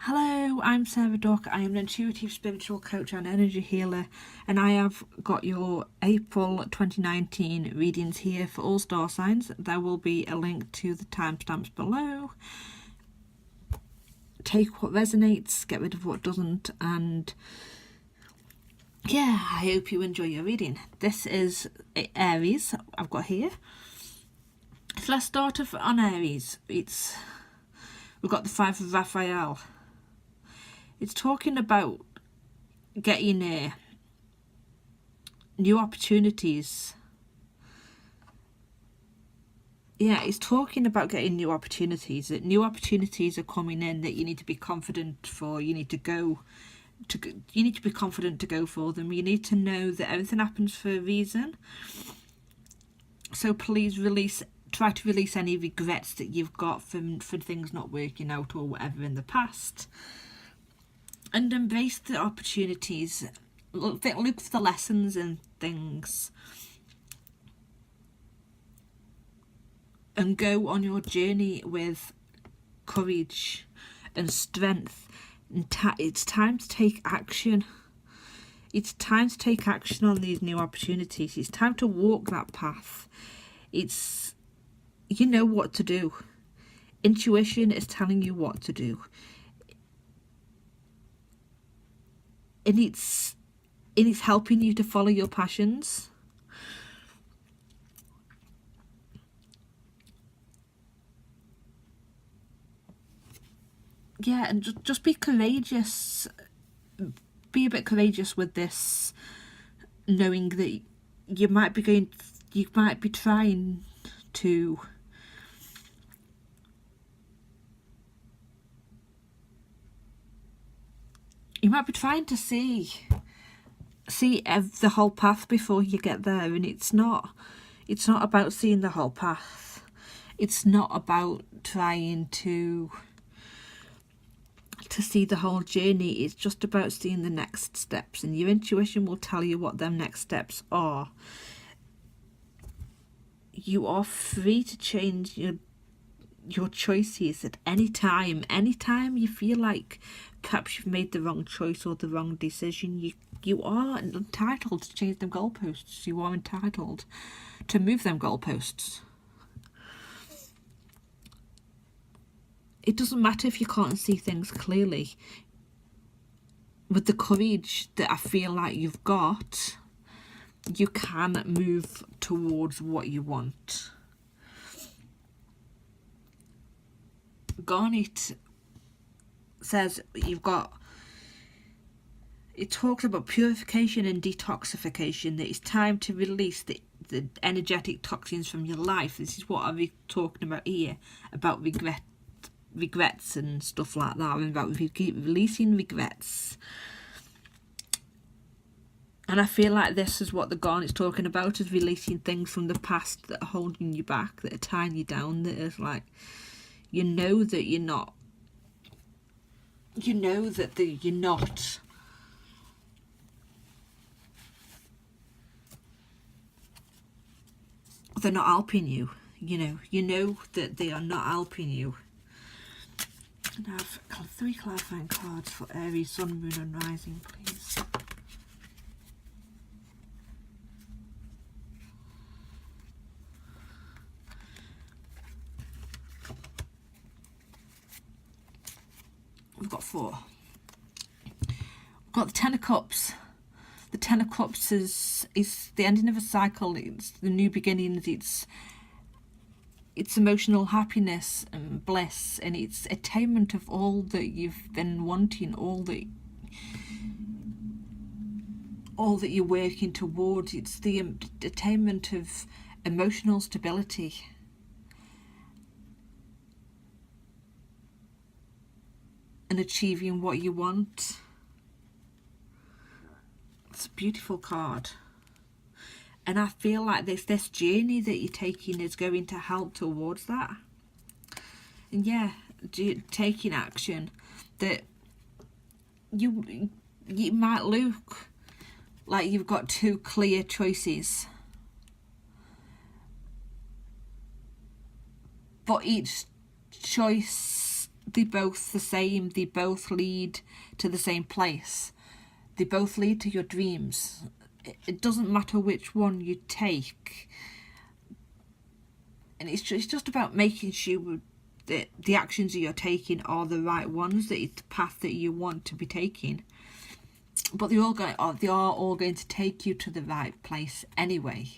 Hello, I'm Sarah Duck. I am an intuitive spiritual coach and energy healer, and I have got your April 2019 readings here for all star signs. There will be a link to the timestamps below. Take what resonates, get rid of what doesn't, and yeah, I hope you enjoy your reading. This is Aries I've got here. So let's start off on Aries. We've got the Five of Raphael. It's talking about getting new opportunities. Yeah, it's talking about getting new opportunities. That new opportunities are coming in that you need to be confident for. You need to be confident to go for them. You need to know that everything happens for a reason. So please try to release any regrets that you've got from things not working out or whatever in the past. And embrace the opportunities. Look for the lessons in things. And go on your journey with courage and strength. It's time to take action. It's time to take action on these new opportunities. It's time to walk that path. You know what to do. Intuition is telling you what to do. And it's helping you to follow your passions. Yeah, and just be courageous. Be a bit courageous with this, knowing that you might be trying to see the whole path before you get there, and it's not about seeing the whole path. It's not about trying to see the whole journey. It's just about seeing the next steps, and your intuition will tell you what them next steps are. You are free to change your choices at any time. Anytime you feel like perhaps you've made the wrong choice or the wrong decision, you are entitled to change them goalposts. You are entitled to move them goalposts. It doesn't matter if you can't see things clearly. With the courage that I feel like you've got, you can move towards what you want. Garnet says it talks about purification and detoxification, that it's time to release the energetic toxins from your life. This is what I'm talking about here, about regrets and stuff like that, and about releasing regrets. And I feel like this is what the Garnet's talking about, is releasing things from the past that are holding you back, that are tying you down, that is like, you know that you're not they're not helping you. You know that they are not helping you. And I have 3 clarifying cards for Aries, Sun, Moon and Rising, please. We've got 4. We've got the Ten of Cups. The Ten of Cups is the ending of a cycle. It's the new beginnings. It's emotional happiness and bliss, and it's attainment of all that you've been wanting, all that you're working towards. It's the attainment of emotional stability. And achieving what you want. It's a beautiful card. And I feel like this journey that you're taking is going to help towards that. And yeah, taking action. That you might look like you've got 2 clear choices, but each choice they're both the same. They both lead to the same place. They both lead to your dreams. It doesn't matter which one you take. And it's just about making sure that the actions that you're taking are the right ones, that it's the path that you want to be taking. But they are all going to take you to the right place anyway.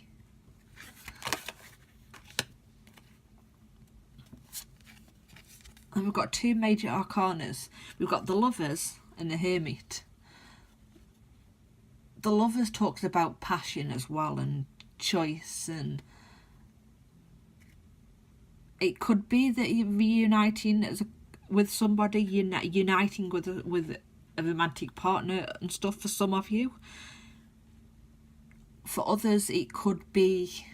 And we've got two major arcanas. We've got the Lovers and the Hermit. The Lovers talks about passion as well, and choice, and it could be that you're reuniting with somebody, uniting with a romantic partner and stuff for some of you. For others, it could be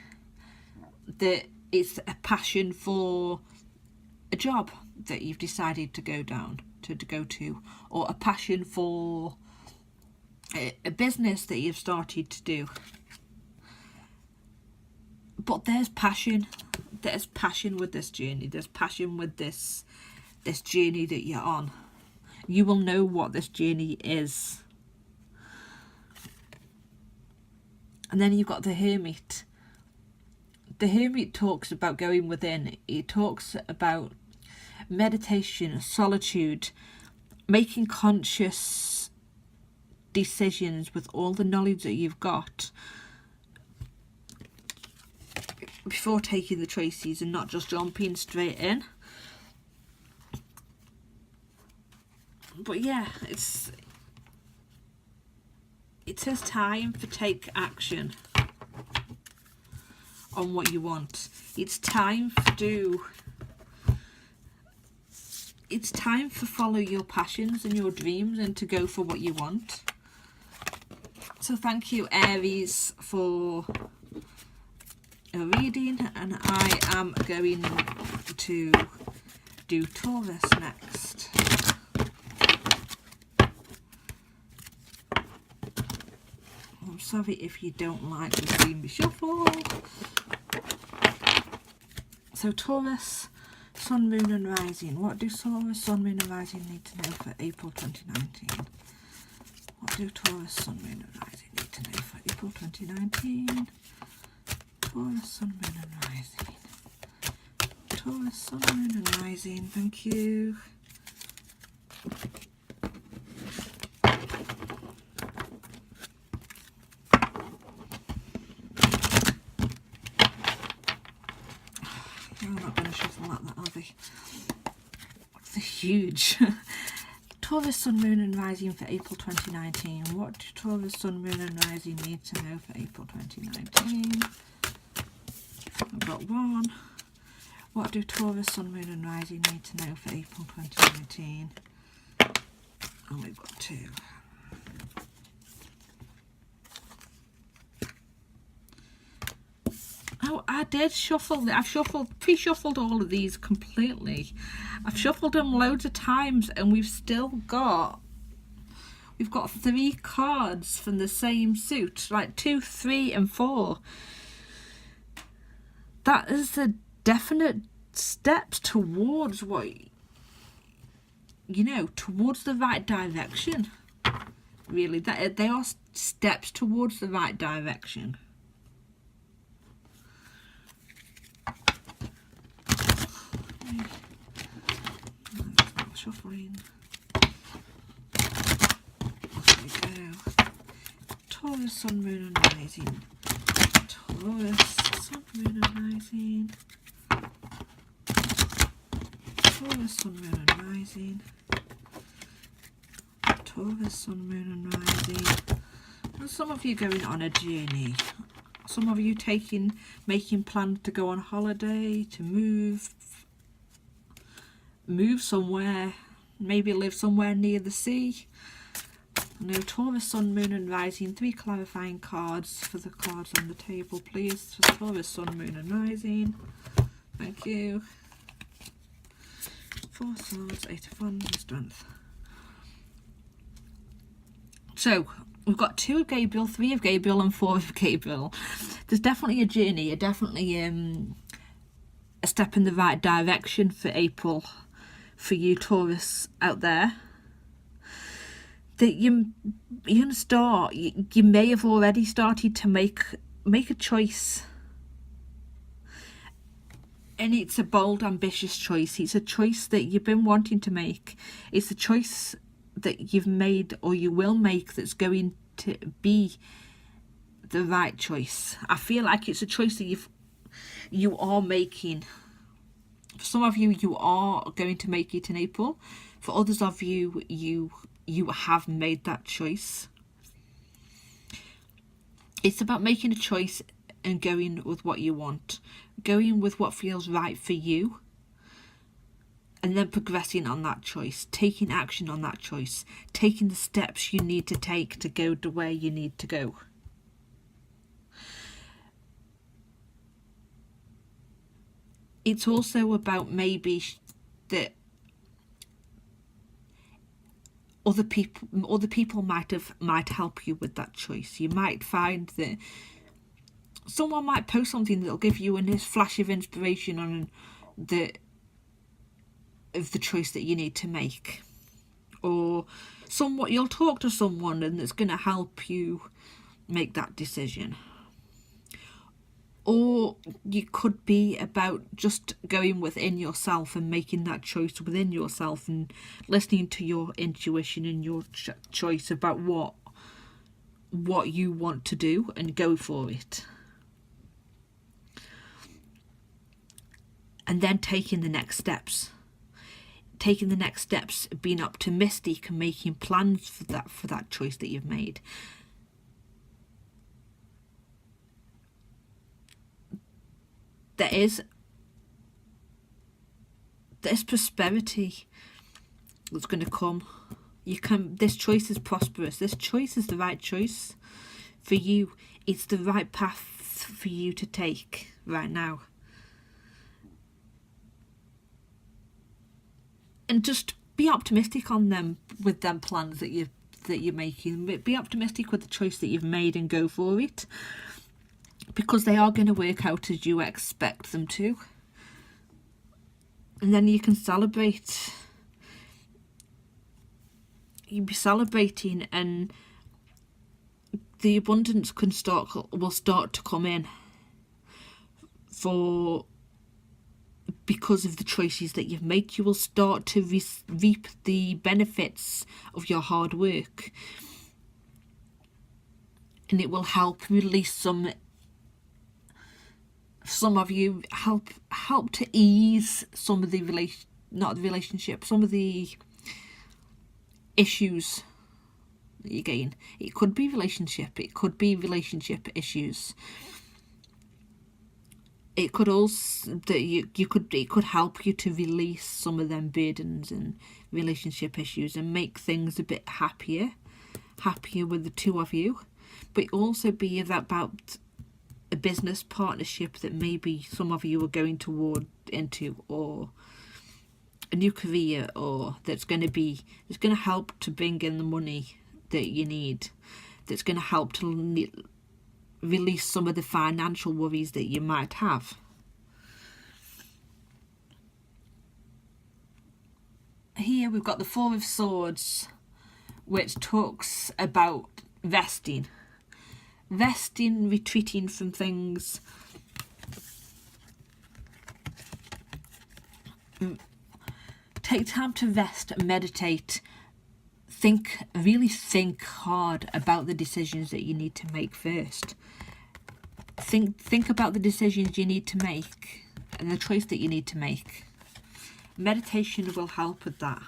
that it's a passion for a job that you've decided to go to, or a passion for a business that you've started to do. But there's passion with this journey. There's passion with this journey that you're on. You will know what this journey is. And then you've got the Hermit. The Hermit talks about going within. He talks about meditation, solitude, making conscious decisions with all the knowledge that you've got before taking the choices, and not just jumping straight in. But yeah, it says time to take action on what you want. It's time to follow your passions and your dreams, and to go for what you want. So thank you, Aries, for a reading, and I am going to do Taurus next. I'm sorry if you don't like to see me shuffle. So Taurus, Sun, Moon and Rising. What do Taurus, Sun, Moon and Rising need to know for April 2019? What do Taurus, Sun, Moon and Rising need to know for April 2019? Taurus, Sun, Moon and Rising. Taurus, Sun, Moon and Rising. Thank you. I'm not going to shuffle like that, are they? They're huge. Taurus, Sun, Moon and Rising for April 2019. What do Taurus, Sun, Moon and Rising need to know for April 2019? I've got one. What do Taurus, Sun, Moon and Rising need to know for April 2019? And we've got two. Oh, I did shuffle. I've pre-shuffled all of these completely. I've shuffled them loads of times, and we've got 3 cards from the same suit, like 2, 3 and 4. That is the definite steps towards what, towards the right direction. Really, they are steps towards the right direction. Shuffling. There we go. Taurus, Sun, Moon and Rising. Taurus, Sun, Moon and Rising. Taurus, Sun, Moon and Rising. Taurus, Sun, Moon and Rising. And some of you going on a journey. Some of you making plans to go on holiday, to move somewhere, maybe live somewhere near the sea. No, Taurus, Sun, Moon and Rising. 3 clarifying cards for the cards on the table, please. For Taurus, Sun, Moon and Rising. Thank you. 4 swords, 8 of wands and strength. So we've got 2 of Gabriel, 3 of Gabriel and 4 of Gabriel. There's definitely a journey, definitely a step in the right direction for April for you Taurus out there, that you're going to start, you may have already started to make a choice. And it's a bold, ambitious choice. It's a choice that you've been wanting to make. It's a choice that you've made or you will make that's going to be the right choice. I feel like it's a choice that you are making. For some of you, you are going to make it in April. For others of you, you have made that choice. It's about making a choice and going with what you want, going with what feels right for you, and then progressing on that choice, taking action on that choice, taking the steps you need to take to go to where you need to go. It's also about maybe that other people might help you with that choice. You might find that someone might post something that'll give you a flash of inspiration on the choice that you need to make, or you'll talk to someone and it's going to help you make that decision. Or you could be about just going within yourself and making that choice within yourself and listening to your intuition and your choice about what you want to do and go for it. And then taking the next steps. Taking the next steps, being optimistic and making plans for that choice that you've made. There's prosperity that's going to come. This choice is prosperous. This choice is the right choice for you. It's the right path for you to take right now. And just be optimistic on them with them plans that you're making. Be optimistic with the choice that you've made and go for it, because they are going to work out as you expect them to. And then you can celebrate. You'll be celebrating, and the abundance will start to come in because of the choices that you've made. You will start to reap the benefits of your hard work, and it will help release some of you, help to ease some of the some of the issues that you're getting. It could be relationship issues. It could also it could help you to release some of them burdens and relationship issues and make things a bit happier with the two of you. But also be about a business partnership that maybe some of you are going into, or a new career, or that's going to help to bring in the money that you need, that's going to help to release some of the financial worries that you might have. Here we've got the Four of Swords, which talks about resting, retreating from things, take time to rest and meditate. Really think hard about the decisions that you need to make first. Think about the decisions you need to make and the choice that you need to make. Meditation will help with that.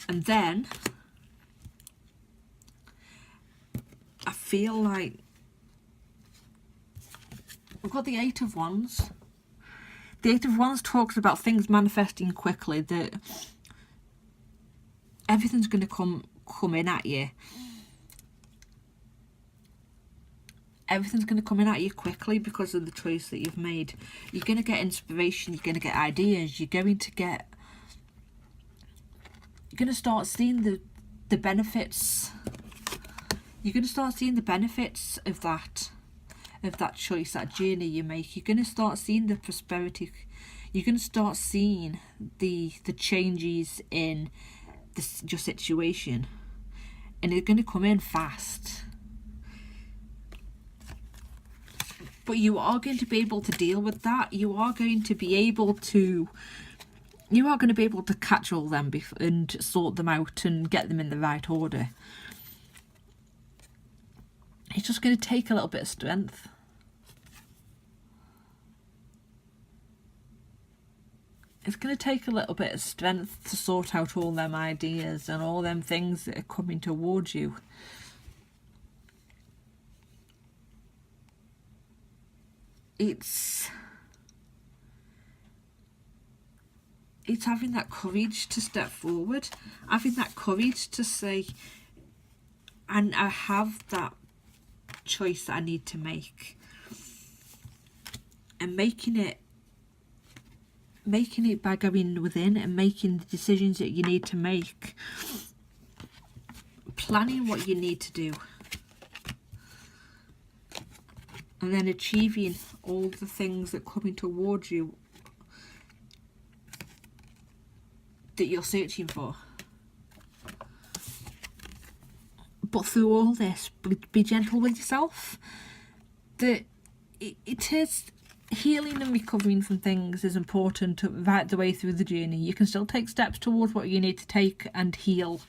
And then I feel like we've got the Eight of Wands. The Eight of Wands talks about things manifesting quickly, that everything's going to come in at you. Everything's going to come in at you quickly because of the choice that you've made. You're going to get inspiration, you're going to get ideas, you're going to start seeing the benefits. You're going to start seeing the benefits of that choice, that journey you make. You're going to start seeing the prosperity. you're going to start seeing the changes in your situation, and it's going to come in fast. But you are going to be able to deal with that. You are going to be able to catch all them and sort them out and get them in the right order. It's just going to take a little bit of strength. It's going to take a little bit of strength to sort out all them ideas and all them things that are coming towards you. It's having that courage to step forward, having that courage to say, and I have that choice that I need to make, and making it by going within and making the decisions that you need to make, planning what you need to do, and then achieving all the things that are coming towards you that you're searching for. But through all this, be gentle with yourself. That it is healing and recovering from things is important right the way through the journey. You can still take steps towards what you need to take and heal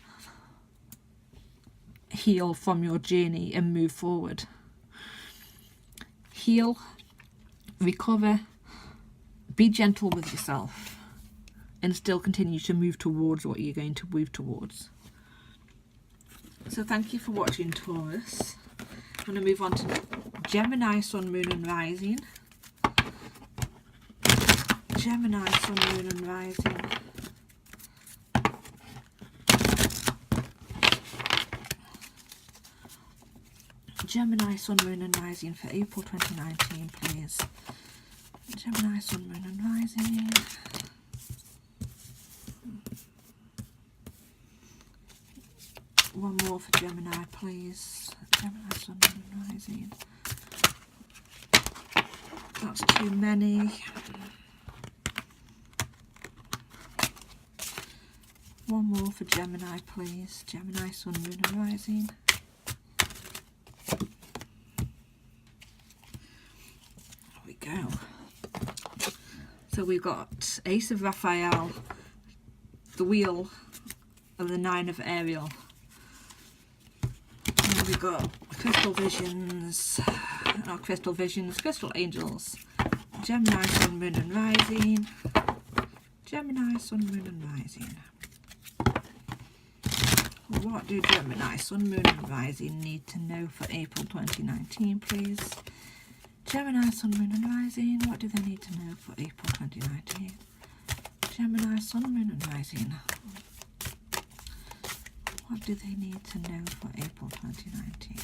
from your journey and move forward. Heal, recover, be gentle with yourself, and still continue to move towards what you're going to move towards. So thank you for watching, Taurus. I'm going to move on to Gemini, Sun, Moon and Rising. Gemini, Sun, Moon and Rising. Gemini, Sun, Moon and Rising for April 2019, please. Gemini, Sun, Moon and Rising. One more for Gemini, please. Gemini, Sun, Moon and Rising. That's too many. One more for Gemini, please. Gemini, Sun, Moon and Rising. There we go. So we've got Ace of Raphael, the Wheel, and the Nine of Ariel. And we've got Crystal Visions, not Crystal Visions, Crystal Angels. Gemini, Sun, Moon and Rising. Gemini, Sun, Moon and Rising. What do Gemini, Sun, Moon and Rising need to know for April 2019, please? Gemini, Sun, Moon and Rising, what do they need to know for April 2019? Gemini, Sun, Moon and Rising. What do they need to know for April 2019?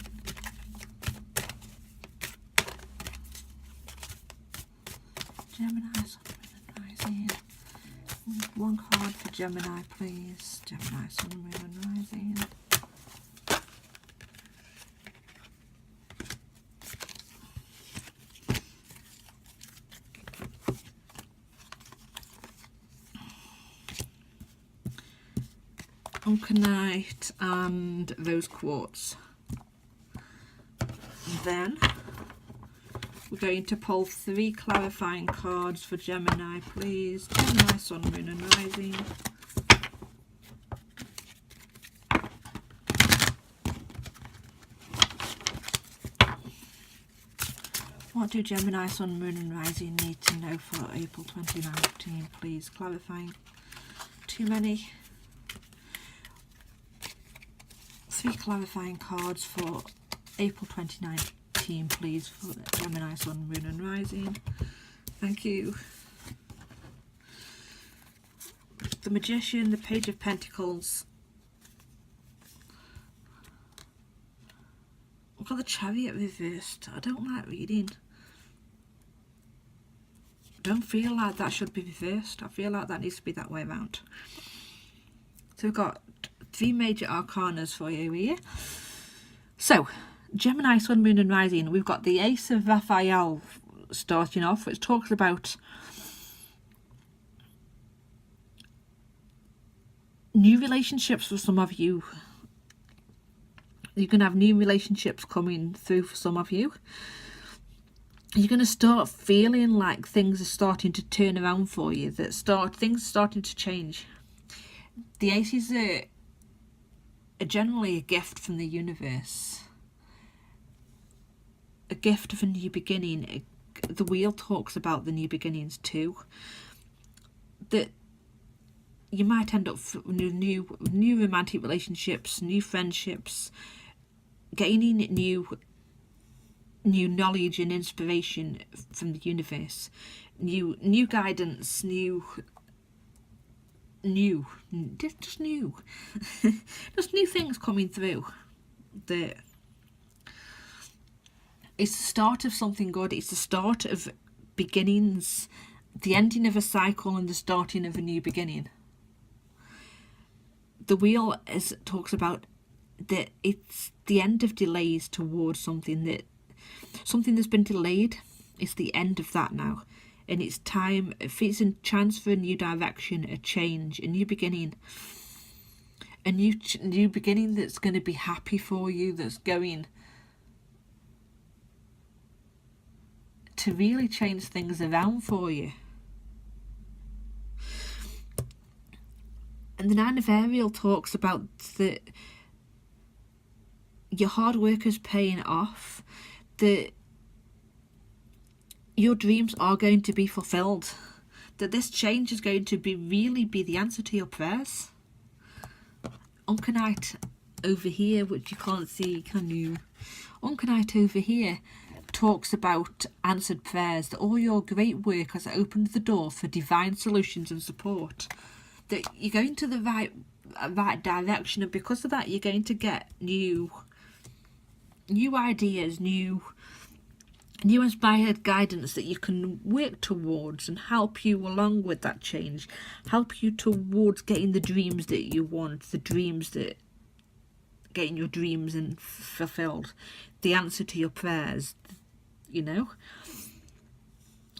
Gemini, Sun, Moon and Rising. One card for Gemini, please. Gemini, Sun, Moon and Rising. Uncanite and Rose Quartz. Then we're going to pull 3 clarifying cards for Gemini, please. Gemini, Sun, Moon and Rising. What do Gemini, Sun, Moon and Rising need to know for April 2019, please? Clarifying. Too many. 3 clarifying cards for April 2019, please, for Gemini, Sun, Moon and Rising. Thank you. The Magician, the Page of Pentacles. I've got the Chariot reversed. I don't like reading. I don't feel like that should be reversed. I feel like that needs to be that way around. So we've got 3 major arcanas for you here. So, Gemini, Sun, Moon and Rising. We've got the Ace of Raphael starting off, which talks about New relationships for some of you. You're going to have new relationships coming through for some of you. You're going to start feeling like things are starting to turn around for you. Things are starting to change. The Aces are generally a gift from the universe. A gift of a new beginning. The wheel talks about the new beginnings too. That you might end up with new romantic relationships, new friendships, gaining new knowledge and inspiration from the universe, new guidance, just new things coming through. It's the start of something good. It's the start of beginnings, the ending of a cycle and the starting of a new beginning. The wheel talks about that it's the end of delays towards something that's been delayed. It's the end of that now, and it's time. It's a chance for a new direction, a change, a new beginning, a new beginning that's going to be happy for you. That's going to really change things around for you. And the Nine of Ariel talks about that your hard work is paying off, that your dreams are going to be fulfilled, that this change is going to really be the answer to your prayers. Uncanite over here, which you can't see, can you? Uncanite over here talks about answered prayers, that all your great work has opened the door for divine solutions and support. That you're going to the right direction, and because of that you're going to get new ideas, new inspired guidance that you can work towards and help you along with that change, help you towards getting the dreams that you want, getting your dreams and fulfilled, the answer to your prayers, you know.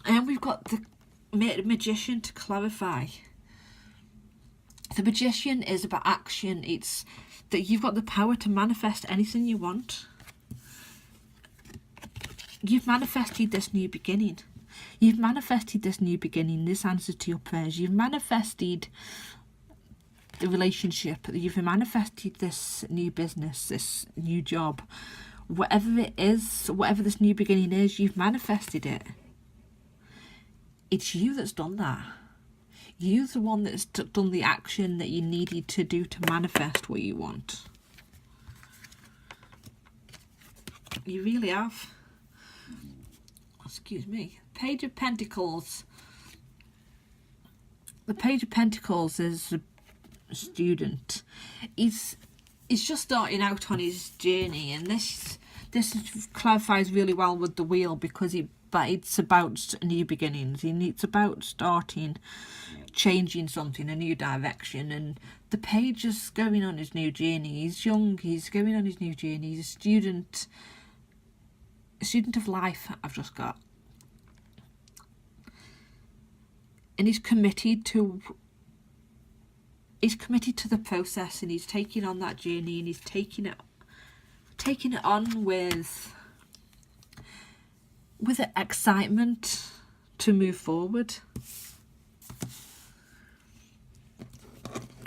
And we've got the Magician to clarify. The Magician is about action. It's that you've got the power to manifest anything you want. You've manifested this new beginning. You've manifested this new beginning, this answer to your prayers. You've manifested the relationship. You've manifested this new business, this new job. Whatever it is, whatever this new beginning is, you've manifested it. It's you that's done that. You're the one that's done the action that you needed to do to manifest what you want. You really have. Excuse me. Page of Pentacles. The Page of Pentacles is a student. He's just starting out on his journey, and this clarifies really well with the wheel, because it's about new beginnings. It's about changing something, a new direction, and the page is going on his new journey. He's young, he's going on his new journey. He's a student of life, I've just got. And he's committed to the process, and he's taking on that journey, and he's taking it on with excitement to move forward.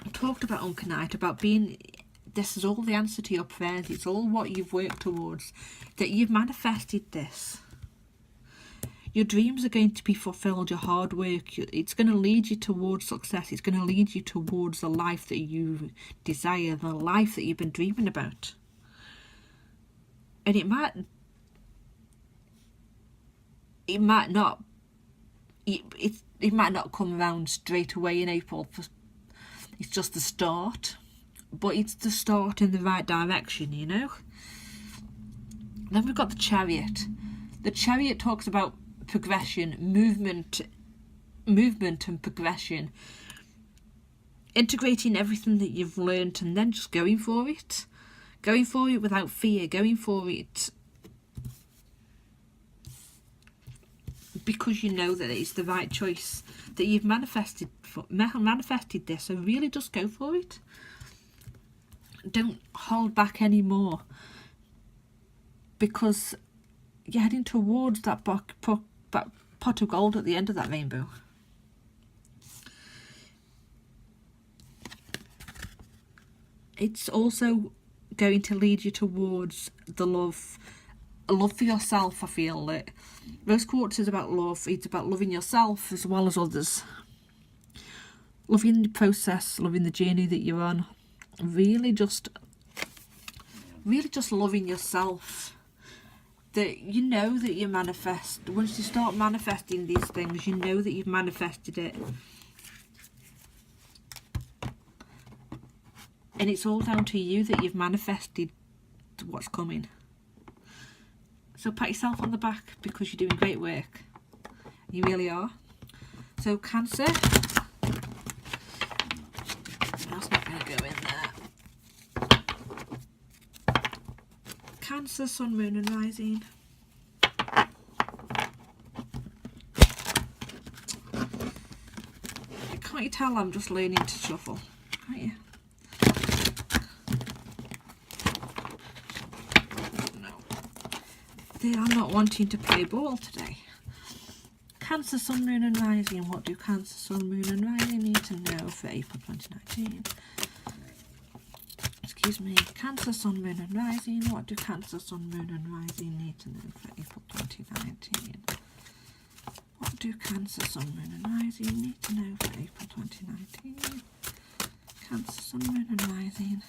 I talked about Uncanite, about this is all the answer to your prayers. It's all what you've worked towards, that you've manifested this. Your dreams are going to be fulfilled, your hard work. It's going to lead you towards success. It's going to lead you towards the life that you desire, the life that you've been dreaming about. And it might not come around straight away in April. It's just the start, but it's the start in the right direction, you know. Then we've got the Chariot. The Chariot talks about progression, movement and progression, integrating everything that you've learned and then just going for it without fear, going for it because you know that it's the right choice, that you've manifested this, so really just go for it. Don't hold back anymore, because you're heading towards that pot of gold at the end of that rainbow. It's also going to lead you towards the love for yourself. I feel that Rose Quartz is about love. It's about loving yourself as well as others, loving the process, loving the journey that you're on, really just loving yourself. That you know that you manifest. Once you start manifesting these things, you know that you've manifested it. And it's all down to you that you've manifested what's coming. So pat yourself on the back, because you're doing great work. You really are. So Cancer, that's not going to go in there. Cancer, Sun, Moon and Rising. Can't you tell I'm just learning to shuffle? Can't you? They are not wanting to play ball today. Cancer, Sun, Moon and Rising. What do Cancer, Sun, Moon and Rising need to know for April 2019? Excuse me. Cancer, Sun, Moon and Rising. What do Cancer, Sun, Moon and Rising need to know for April 2019? What do Cancer, Sun, Moon and Rising need to know for April 2019? Cancer, Sun, Moon and Rising.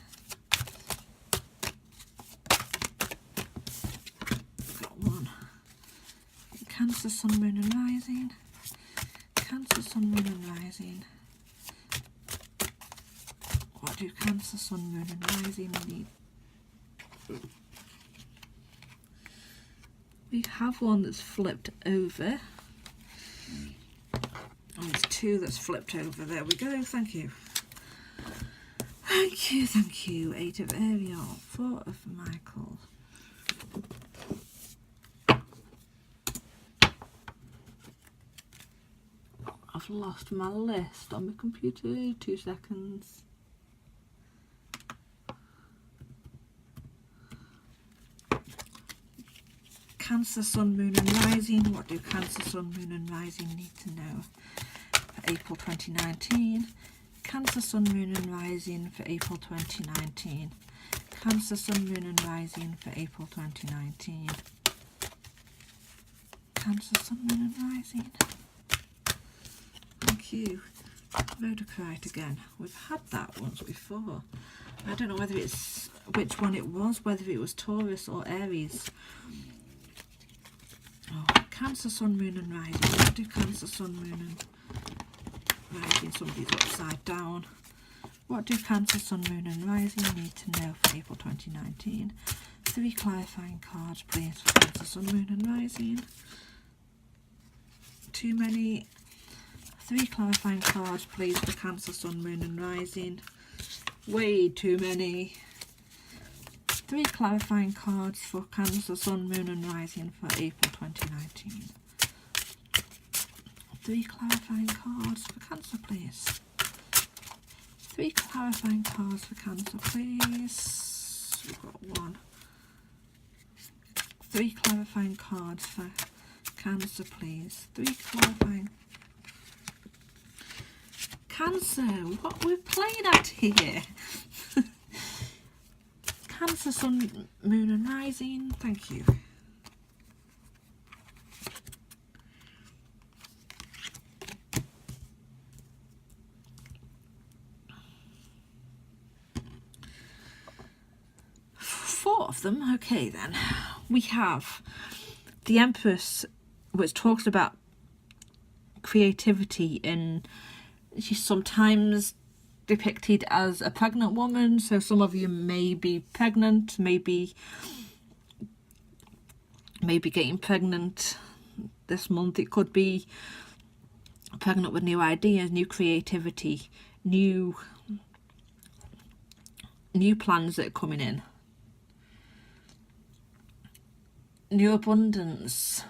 Cancer, Sun, Moon and Rising. Cancer, Sun, Moon and Rising. What do Cancer, Sun, Moon and Rising need? We have one that's flipped over. Oh, there's two that's flipped over. There we go. Thank you. Thank you, thank you. 8 of Ariel, 4 of Michael. I've lost my list on my computer. 2 seconds. Cancer, Sun, Moon and Rising. What do Cancer, Sun, Moon and Rising need to know for April 2019? Cancer, Sun, Moon and Rising for April 2019. Cancer, Sun, Moon and Rising for April 2019. Cancer, Sun, Moon and Rising. Thank you. Vodacite again. We've had that once before. I don't know whether it's which one it was, whether it was Taurus or Aries. Oh, Cancer, Sun, Moon and Rising. What do Cancer, Sun, Moon and Rising? Somebody's upside down. What do Cancer, Sun, Moon and Rising need to know for April 2019? 3 clarifying cards, please, for Cancer, Sun, Moon and Rising. Too many. 3 clarifying cards, please, for Cancer, Sun, Moon and Rising. Way too many. 3 clarifying cards for Cancer, Sun, Moon and Rising for April 2019. 3 clarifying cards for Cancer, please. 3 clarifying cards for Cancer, please. We've got 1. 3 clarifying cards for Cancer, please. 3 clarifying. Cancer, what we're playing at here. Cancer, Sun, Moon and Rising. Thank you. Four of them. Okay then. We have the Empress, which talks about creativity, and she's sometimes depicted as a pregnant woman, so some of you may be pregnant, maybe getting pregnant this month. It could be pregnant with new ideas, new creativity, new plans that are coming in, new abundance.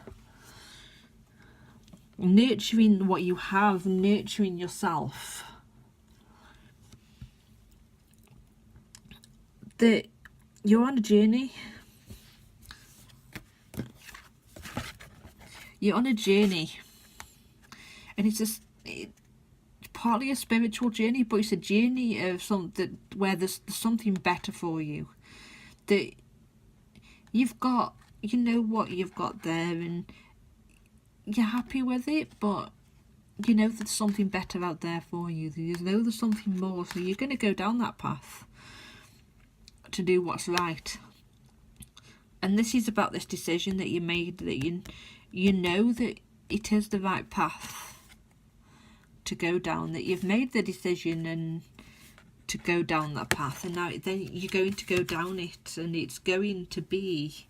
nurturing what you have, nurturing yourself. That you're on a journey. You're on a journey, and it's partly a spiritual journey, but it's a journey of something where there's something better for you. That you've got, you know what you've got there, and you're happy with it, but you know there's something better out there for you. You know there's something more, so you're going to go down that path to do what's right. And this is about this decision that you made, that you know that it is the right path to go down, that you've made the decision and to go down that path, and now then you're going to go down it, and it's going to be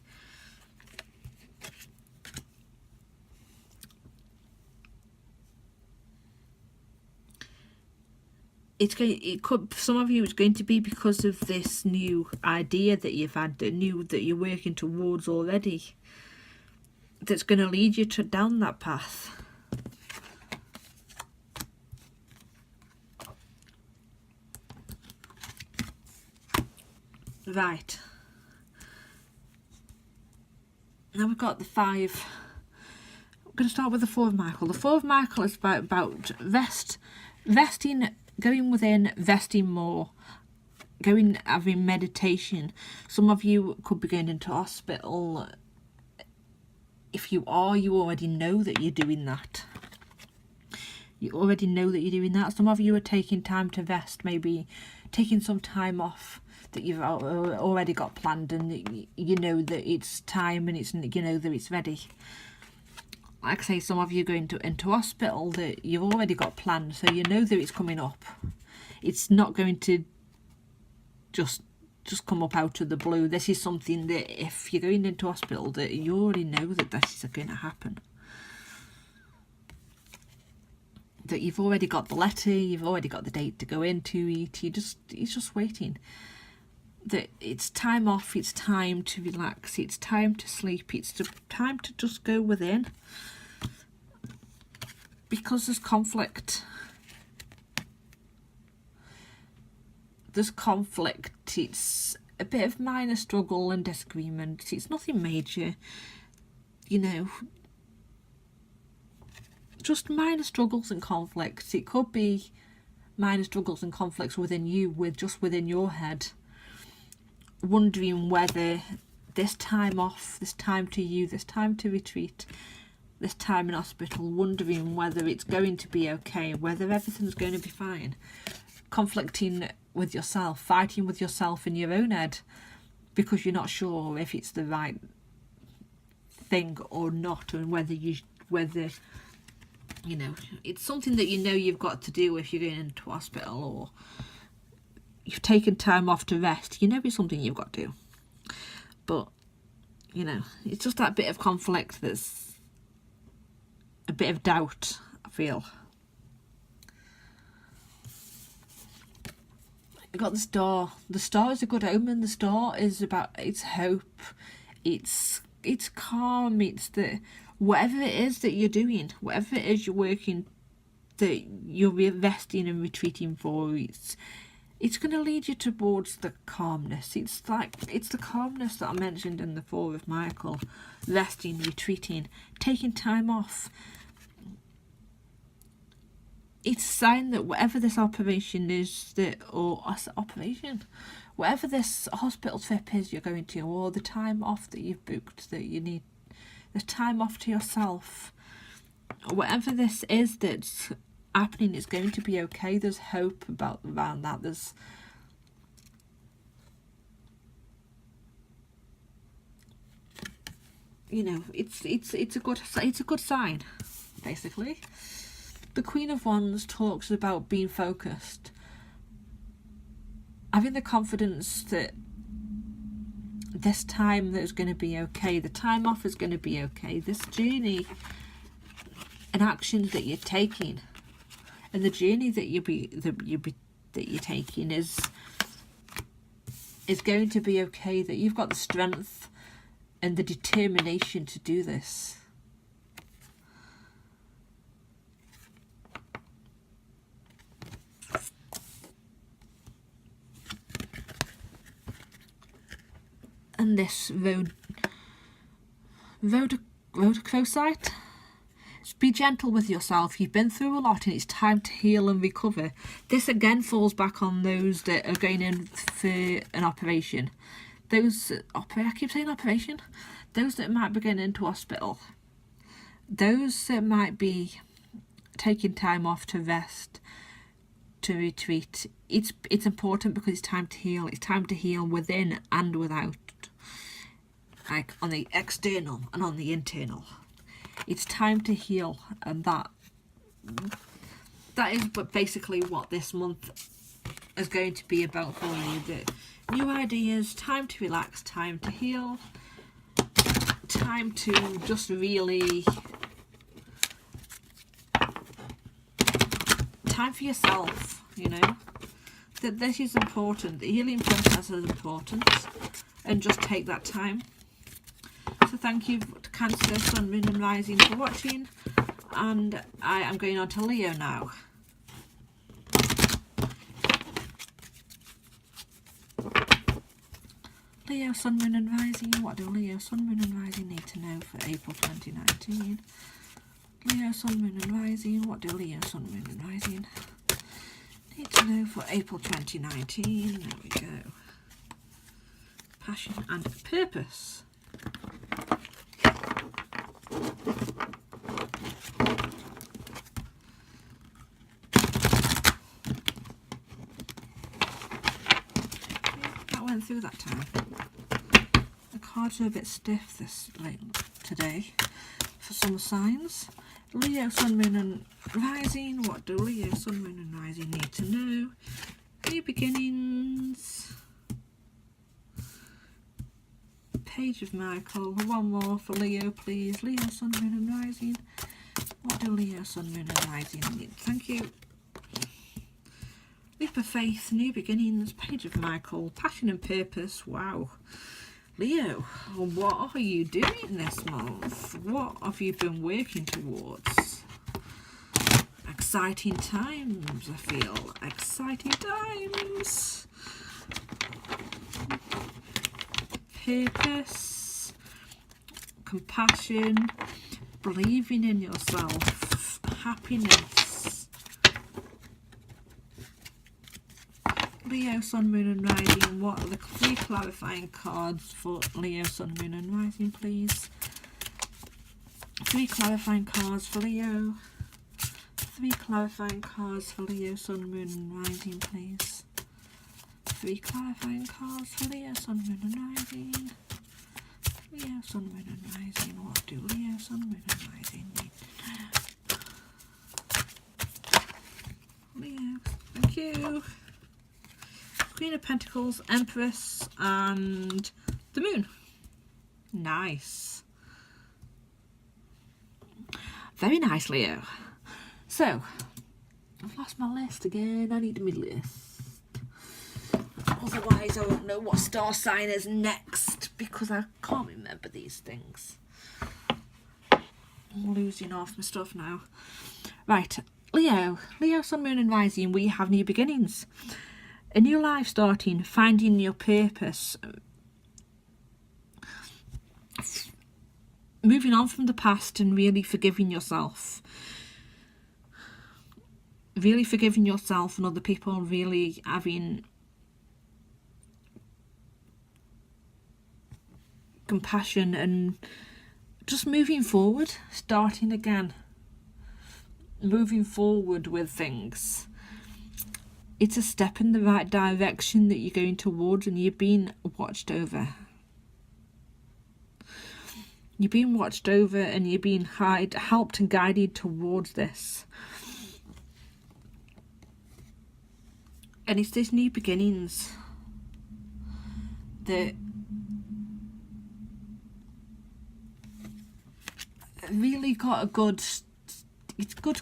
it could, some of you, it's going to be because of this new idea that you've had, that you're working towards already, that's going to lead you down that path. Right. Now we've got the 5. I'm going to start with the 4 of Michael. The 4 of Michael is about resting, going within, resting more, having meditation. Some of you could be going into hospital. If you are, you already know that you're doing that. You already know that you're doing that. Some of you are taking time to rest, maybe taking some time off that you've already got planned, and you know that it's time, and you know that it's ready. Like I say, some of you are going into hospital that you've already got planned, so you know that it's coming up. It's not going to just come up out of the blue. This is something that if you're going into hospital, that you already know that this is going to happen. That you've already got the letter, you've already got the date to go into it. It's just waiting. That it's time off, it's time to relax, it's time to sleep, it's time to just go within. Because there's conflict. There's conflict. It's a bit of minor struggle and disagreement. It's nothing major, you know. Just minor struggles and conflicts. It could be minor struggles and conflicts within you, within your head. Wondering whether this time off, this time to retreat, this time in hospital, wondering whether it's going to be okay, whether everything's going to be fine. Conflicting with yourself, fighting with yourself in your own head, because you're not sure if it's the right thing or not, and whether you know, it's something that you know you've got to do if you're going into hospital, or you've taken time off to rest. You know it's something you've got to do. But, you know, it's just that bit of conflict that's a bit of doubt, I feel. You got the star. The star is a good omen. The star is about, it's hope. It's calm. It's the, whatever it is that you're doing, whatever it is you're working, that you're resting and retreating for, it's going to lead you towards the calmness. It's the calmness that I mentioned in the 4 of Michael. Resting, retreating, taking time off. It's a sign that whatever this operation is, whatever this hospital trip is you're going to, or the time off that you've booked, that you need, the time off to yourself, whatever this is that's happening, is going to be okay. There's hope around that. There's, you know, it's a good sign, basically. The Queen of Wands talks about being focused, having the confidence that this time there's going to be okay. The time off is going to be okay. This journey and actions that you're taking, and the journey that you're taking is going to be okay. That you've got the strength and the determination to do this. on this rhodochrosite. Be gentle with yourself. You've been through a lot and it's time to heal and recover. This again falls back on those that are going in for an operation. I keep saying operation. Those that might be going into hospital. Those that might be taking time off to rest, to retreat. It's important because it's time to heal. It's time to heal within and without. Like on the external and on the internal. It's time to heal, and that is basically what this month is going to be about for you. The new ideas, time to relax, time to heal, time to just really, time for yourself, you know. That this is important. The healing process is important, and just take that time. So thank you to Cancer, Sun, Moon and Rising for watching, and I am going on to Leo now. Leo, Sun, Moon and Rising. What do Leo, Sun, Moon and Rising need to know for April 2019? Leo, Sun, Moon and Rising. What do Leo, Sun, Moon and Rising need to know for April 2019? There we go. Passion and purpose. That went through that time. The cards are a bit stiff today for some signs. Leo, Sun, Moon and Rising. What do Leo, Sun, Moon and Rising need to know? New beginnings. Page of Michael. One more for Leo, please. Leo, Sun, Moon and Rising. What do Leo, Sun, Moon and Rising need? Thank you. Leap of Faith, New Beginnings, Page of Michael, Passion and Purpose. Wow. Leo, what are you doing this month? What have you been working towards? Exciting times, I feel. Exciting times. Purpose, compassion, believing in yourself, happiness. Leo, Sun, Moon and Rising. What are the 3 clarifying cards for Leo, Sun, Moon and Rising, please? 3 clarifying cards for Leo. 3 clarifying cards for Leo, Sun, Moon and Rising, please. 3 clarifying cards for Leo, Sun, Moon and Rising. Leo, Sun, Moon and Rising. What do Leo, Sun, Moon and Rising need to know? Leo, thank you. Queen of Pentacles, Empress and the Moon. Nice. Very nice, Leo. So, I've lost my list again. I need my list. Otherwise, I won't know what star sign is next because I can't remember these things. I'm losing off my stuff now. Right, Leo, Sun, Moon and Rising, we have new beginnings. A new life starting, finding your purpose. Moving on from the past and really forgiving yourself. Really forgiving yourself and other people, really having compassion and just moving forward, starting again, moving forward with things. It's a step in the right direction that you're going towards, and you're being watched over. You're being watched over and you're being helped and guided towards this. And it's this new beginnings that really got a good, it's good,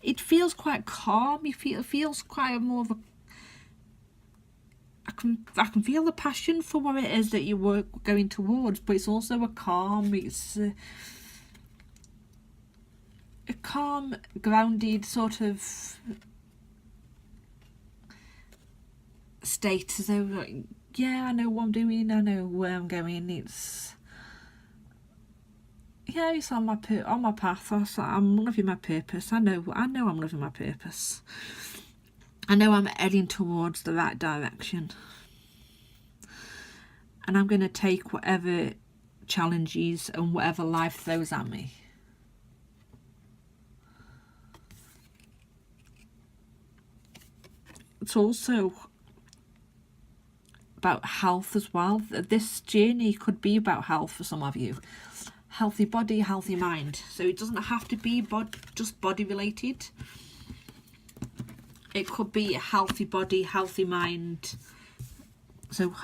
it feels quite calm. It feels quite more of a, I can feel the passion for what it is that you were going towards, but it's also a calm, it's a calm, grounded sort of state, as though yeah, I know what I'm doing, I know where I'm going. It's on my path. I'm living my purpose. I know I'm living my purpose. I know I'm heading towards the right direction, and I'm going to take whatever challenges and whatever life throws at me. It's also about health as well. This journey could be about health for some of you. Healthy body, healthy mind. So it doesn't have to be just body related. It could be a healthy body, healthy mind. So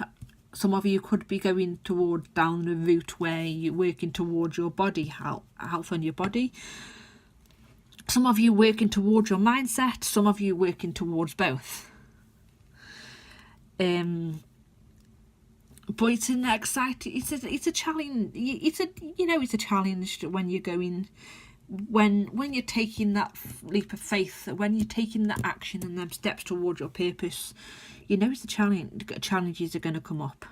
some of you could be going down the route where you're working towards your body, health on your body. Some of you working towards your mindset. Some of you working towards both. But it's an exciting. It's a challenge. It's a challenge when you're going. When you're taking that leap of faith, when you're taking that action and them steps towards your purpose, it's a challenge. Challenges are going to come up,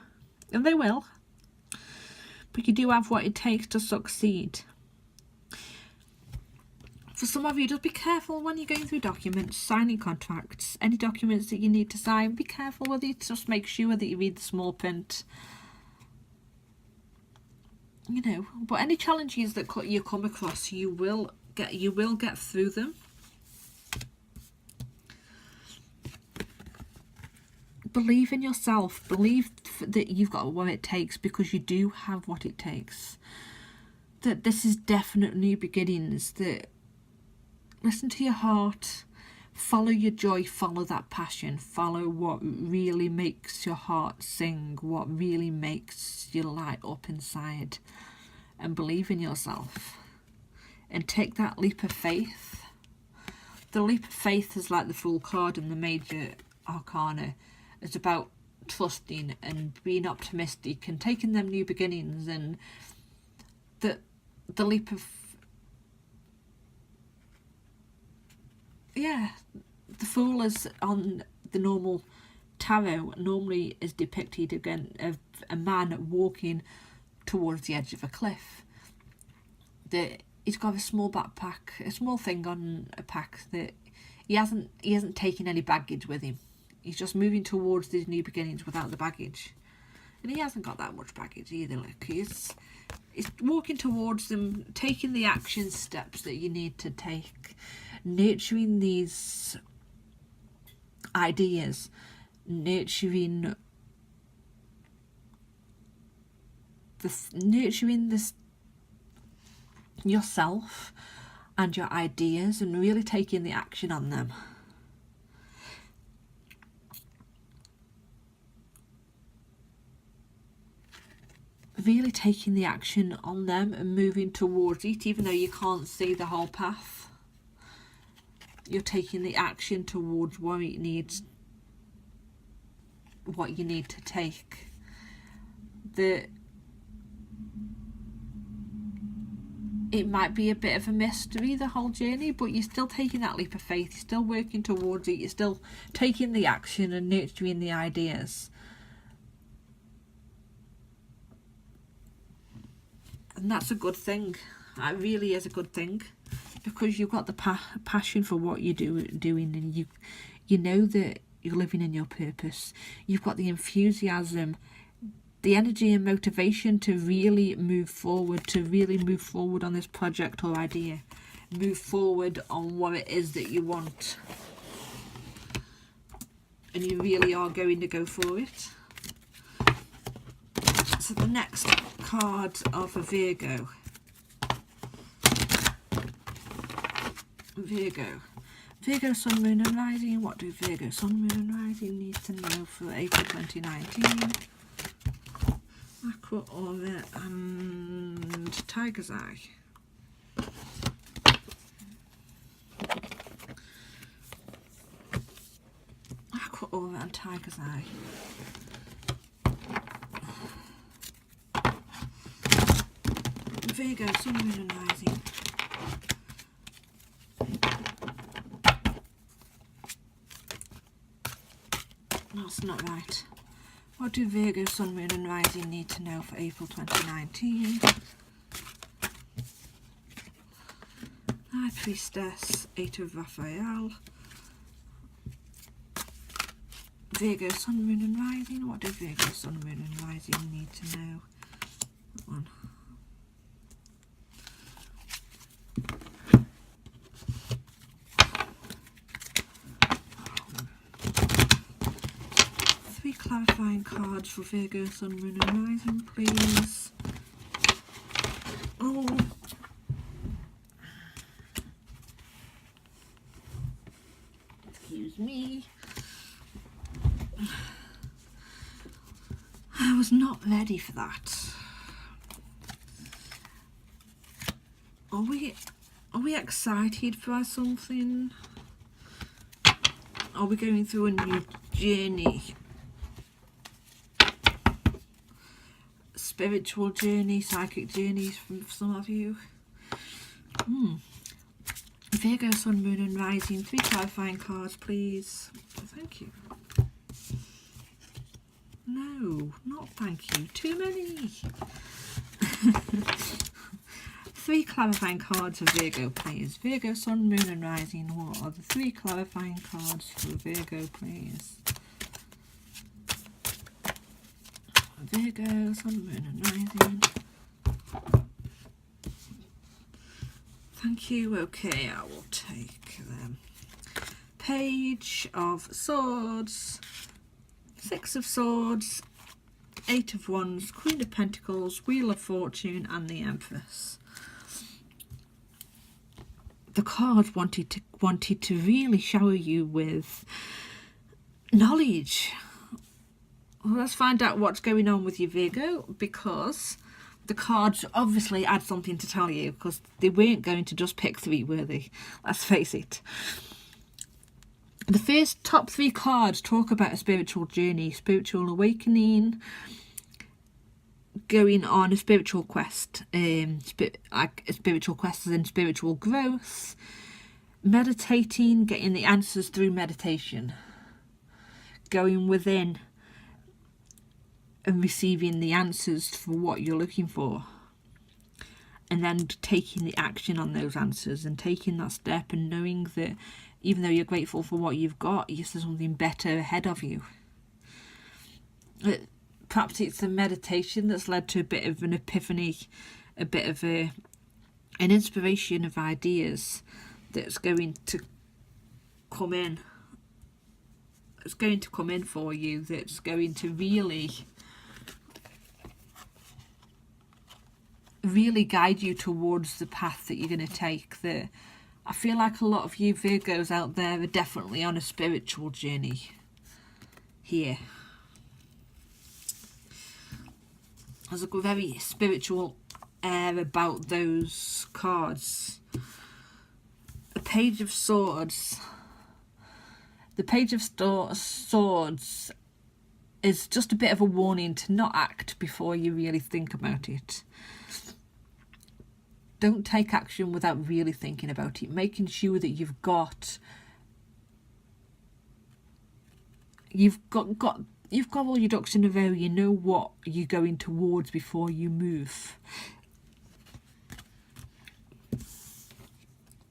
and they will. But you do have what it takes to succeed. For some of you, just be careful when you're going through documents, signing contracts, any documents that you need to sign. Be careful with it. Just make sure that you read the small print. But any challenges that you come across, you will get through them. Believe in yourself. Believe that you've got what it takes, because you do have what it takes. That this is definite new beginnings. That listen to your heart. Follow your joy. Follow that passion. Follow what really makes your heart sing. What really makes you light up inside. And believe in yourself. And take that leap of faith. The leap of faith is like the Fool card in the major arcana. It's about trusting and being optimistic and taking them new beginnings. And the leap of... the Fool is on the normal tarot. Normally is depicted again of a man walking towards the edge of a cliff. He's got a small backpack, a small thing on a pack that he hasn't taken any baggage with him. He's just moving towards these new beginnings without the baggage. And he hasn't got that much baggage either. Look, he's walking towards them, taking the action steps that you need to take, nurturing these ideas, nurturing this yourself and your ideas, and really taking the action on them. Really taking the action on them and moving towards it, even though you can't see the whole path. You're taking the action towards what you need to take. It might be a bit of a mystery, the whole journey, but you're still taking that leap of faith. You're still working towards it. You're still taking the action and nurturing the ideas. And that's a good thing. It really is a good thing, because you've got the passion for what you're doing, and you know that you're living in your purpose. You've got the enthusiasm, the energy and motivation to really move forward, on this project or idea. Move forward on what it is that you want. And you really are going to go for it. So the next card of a Virgo. Virgo Sun, Moon and Rising. What do Virgo Sun, Moon and Rising need to know for April 2019? Aqua Aura and Tiger's Eye. Aqua Aura and Tiger's Eye. Virgo Sun, Moon and Rising. That's not right. What do Virgo, Sun, Moon and Rising need to know for April 2019? High Priestess, 8 of Raphael. Virgo, Sun, Moon and Rising. What do Virgo, Sun, Moon and Rising need to know? That one. Three clarifying cards for Virgo, Sun, Moon and Rising, please. Oh. Excuse me. I was not ready for that. Are we excited for something? Are we going through a new journey? Spiritual journey, psychic journeys from some of you. Virgo, Sun, Moon and Rising. 3 clarifying cards, please. Thank you. No, not thank you. Too many. 3 clarifying cards for Virgo, please. Virgo, Sun, Moon and Rising. What are the 3 clarifying cards for Virgo, please? Virgo, Sun, Moon and Rising. Thank you. Okay, I will take them. Page of Swords, 6 of Swords, 8 of Wands, Queen of Pentacles, Wheel of Fortune and the Empress. The card wanted to really shower you with knowledge. Well, let's find out what's going on with you, Virgo, because the cards obviously had something to tell you, because they weren't going to just pick 3, were they? Let's face it. The first top 3 cards talk about a spiritual journey, spiritual awakening, going on a spiritual quest, like a spiritual quest and spiritual growth, meditating, getting the answers through meditation, going within and receiving the answers for what you're looking for, and then taking the action on those answers and taking that step and knowing that even though you're grateful for what you've got, there's something better ahead of you. Perhaps it's the meditation that's led to a bit of an epiphany, a bit of an inspiration of ideas that's going to come in. It's going to come in for you, that's going to really guide you towards the path that you're going to take. That I feel like a lot of you Virgos out there are definitely on a spiritual journey here. There's a very spiritual air about those cards. The Page of Swords. The Page of Swords is just a bit of a warning to not act before you really think about it. Don't take action without really thinking about it, making sure that you've got all your ducks in a row. You know what you're going towards before you move.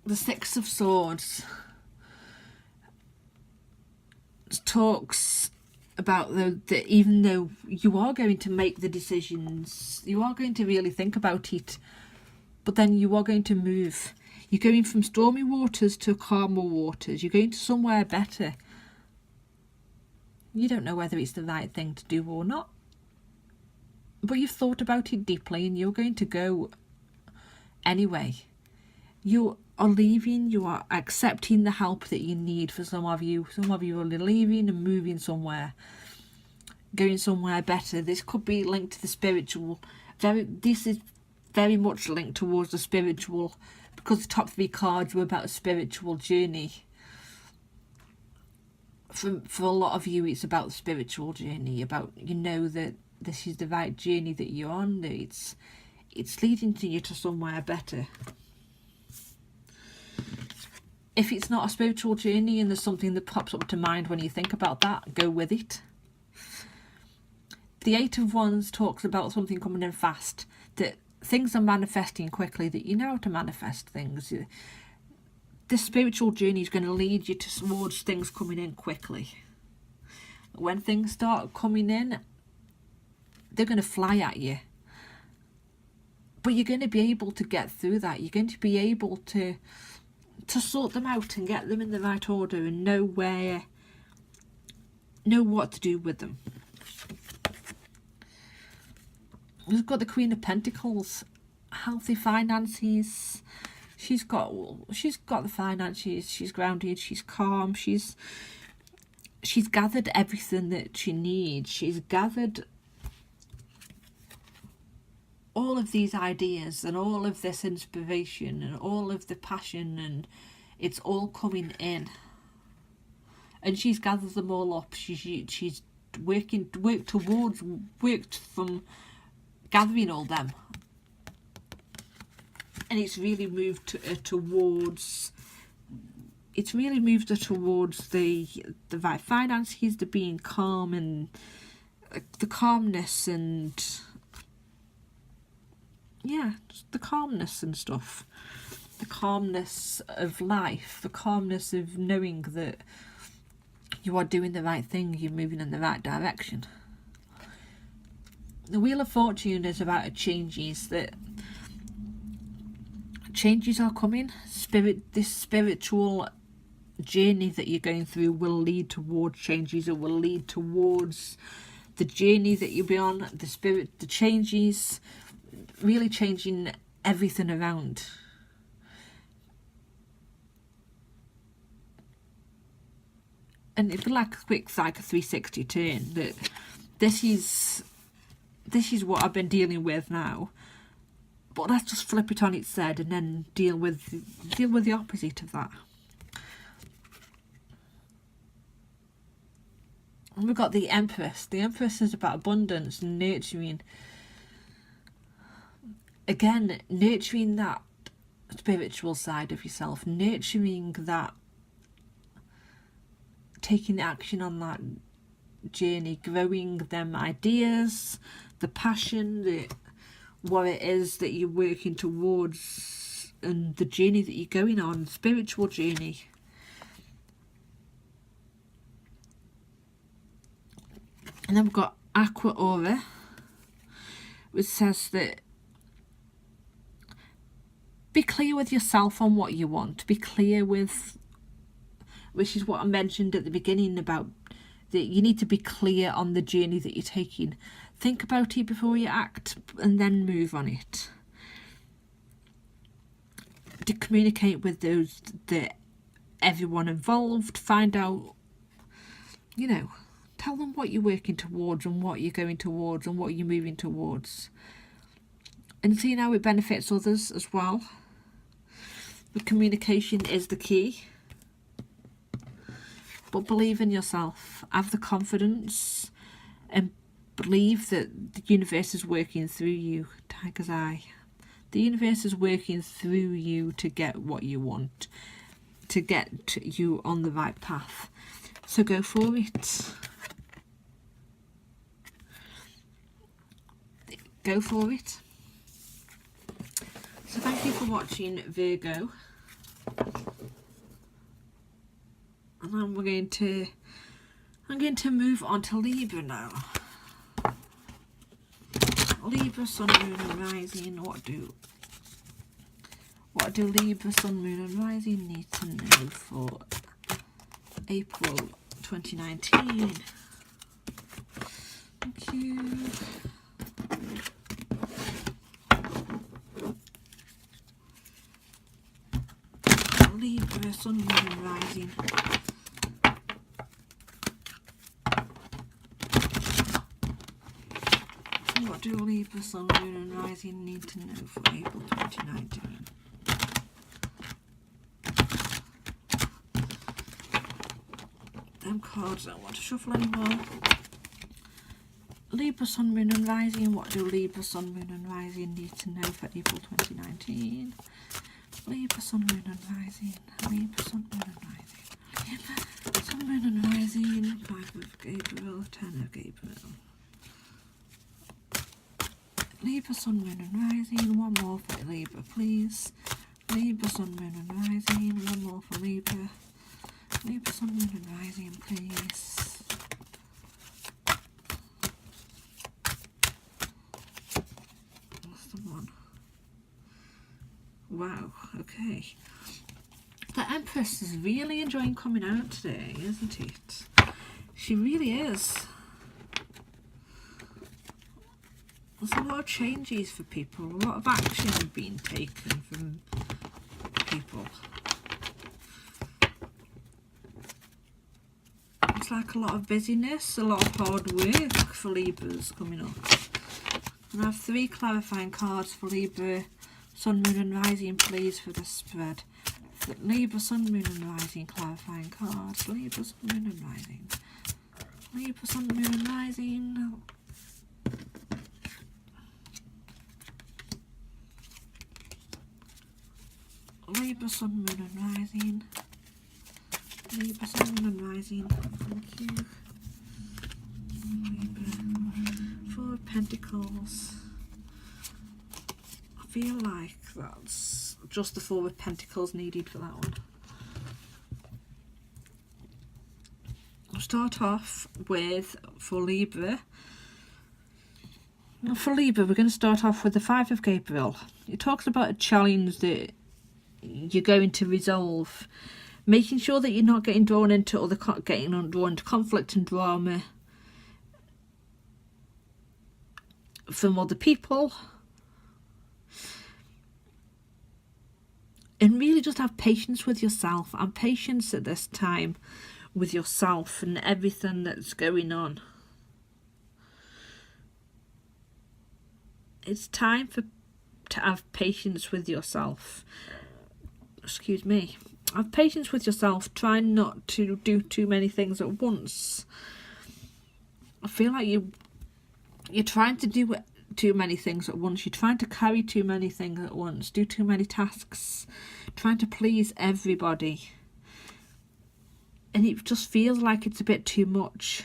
The 6 of Swords talks about that even though you are going to make the decisions, you are going to really think about it, but then you are going to move. You're going from stormy waters to calmer waters. You're going to somewhere better. You don't know whether it's the right thing to do or not, but you've thought about it deeply and you're going to go anyway. You are leaving, you are accepting the help that you need. For some of you are leaving and moving somewhere, going somewhere better. This could be linked to the spiritual. This is very much linked towards the spiritual, because the top 3 cards were about a spiritual journey. For a lot of you, it's about the spiritual journey, about, you know, that this is the right journey that you're on, that it's leading you to somewhere better. If it's not a spiritual journey and there's something that pops up to mind when you think about that, go with it. The Eight of Wands talks about something coming in fast, that things are manifesting quickly, that you know how to manifest things. This spiritual journey is going to lead you towards things coming in quickly. When things start coming in, they're going to fly at you. But you're going to be able to get through that. You're going to be able to sort them out and get them in the right order and know what to do with them. We've got the Queen of Pentacles, healthy finances. She's got the finances. She's grounded. She's calm. She's gathered everything that she needs. She's gathered all of these ideas and all of this inspiration and all of the passion, and it's all coming in. And she's gathered them all up. She's worked from gathering all them, and it's really moved her towards the right finances, the being calm, and the calmness, and yeah, just the calmness and stuff, the calmness of life, the calmness of knowing that you are doing the right thing, you're moving in the right direction. The Wheel of Fortune is about changes, that changes are coming. This spiritual journey that you're going through will lead towards changes. It will lead towards the journey that you'll be on, the changes, really changing everything around. And it'd be like a quick 360 turn, that this is what I've been dealing with now, but let's just flip it on its head and then deal with the opposite of that. And we've got the Empress. The Empress is about abundance and nurturing. Again, nurturing that spiritual side of yourself, nurturing that, taking action on that journey, growing them ideas, the passion, what it is that you're working towards, and the journey that you're going on, spiritual journey. And then we've got Aqua Aura, which says that be clear with yourself on what you want. Be clear with, which is what I mentioned at the beginning about that you need to be clear on the journey that you're taking. Think about it before you act, and then move on it. To communicate with everyone involved. Find out, tell them what you're working towards and what you're going towards and what you're moving towards. And seeing how it benefits others as well. The communication is the key. But believe in yourself. Have the confidence and believe that the universe is working through you. Tiger's Eye. The universe is working through you to get what you want. To get you on the right path. So go for it. Go for it. So thank you for watching, Virgo. And I'm going to move on to Libra now. Libra, Sun, Moon and Rising. What do Libra, Sun, Moon and Rising need to know for April 2019? Thank you. Libra, Sun, Moon and Rising. What do Libra, Sun, Moon and Rising need to know for April 2019? Them cards I don't want to shuffle anymore. Libra, Sun, Moon and Rising. What do Libra, Sun, Moon and Rising need to know for April 2019? Libra, Sun, Moon and Rising. Libra, Sun, Moon and Rising. Libra, Sun, Moon and Rising. 5 of Gabriel, 10 of Gabriel. Libra, Sun, Moon and Rising. One more for Libra, please. Libra, Sun, Moon and Rising. One more for Libra. Libra, Sun, Moon and Rising, please. What's the one? Wow, okay. The Empress is really enjoying coming out today, isn't it? She really is. There's a lot of changes for people, a lot of action being taken from people. It's like a lot of busyness, a lot of hard work for Libras coming up. And I have 3 clarifying cards for Libra, Sun, Moon and Rising, please, for this spread. Libra, Sun, Moon and Rising, clarifying cards. Libra, Sun, Moon and Rising. Libra, Sun, Moon and Rising. Libra, Sun, Moon and Rising. Libra, Sun, Moon and Rising. Thank you. Libra. 4 of Pentacles. I feel like that's just the 4 of Pentacles needed for that one. I'll start off with, for Libra. For Libra, we're going to start off with the 5 of Gabriel. It talks about a challenge that you're going to resolve, making sure that you're not getting drawn into drawn into conflict and drama from other people, and really just have patience with yourself and patience at this time with yourself and everything that's going on. It's time to have patience with yourself. Excuse me. Have patience with yourself. Try not to do too many things at once. I feel like you're trying to do too many things at once. You're trying to carry too many things at once. Do too many tasks. Trying to please everybody. And it just feels like it's a bit too much.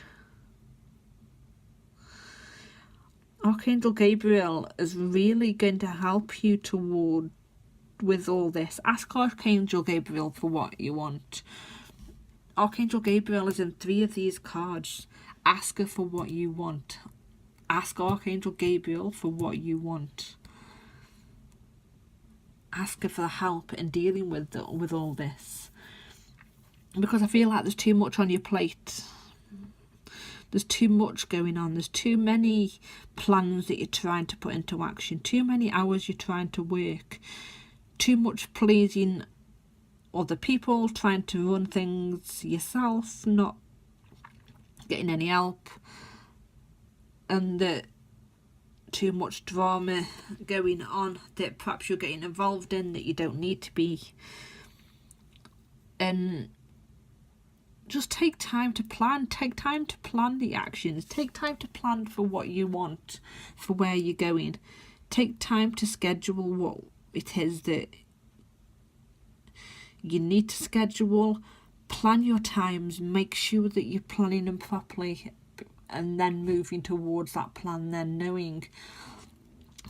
Archangel Gabriel is really going to help you with all this. Ask Archangel Gabriel for what you want. Archangel Gabriel is in 3 of these cards. Ask her for what you want. Ask Archangel Gabriel for what you want. Ask her for help in dealing with all this. Because I feel like there's too much on your plate. There's too much going on. There's too many plans that you're trying to put into action. Too many hours you're trying to work. Too much pleasing other people, trying to run things yourself, not getting any help, and too much drama going on that perhaps you're getting involved in that you don't need to be. And just take time to plan. Take time to plan the actions. Take time to plan for what you want, for where you're going. Take time to schedule what it is that you need to schedule. Plan your times. Make sure that you're planning them properly, and then moving towards that plan, then knowing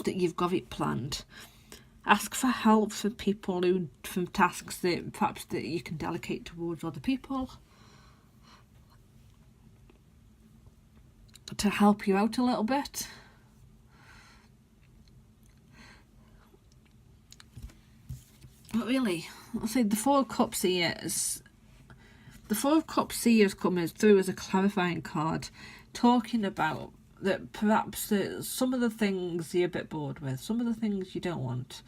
that you've got it planned. Ask for help from people from tasks that perhaps that you can delegate towards other people to help you out a little bit. But really, I'll say the 4 of Cups here is... The 4 of Cups here is coming through as a clarifying card, talking about that perhaps some of the things you're a bit bored with, some of the things you don't want.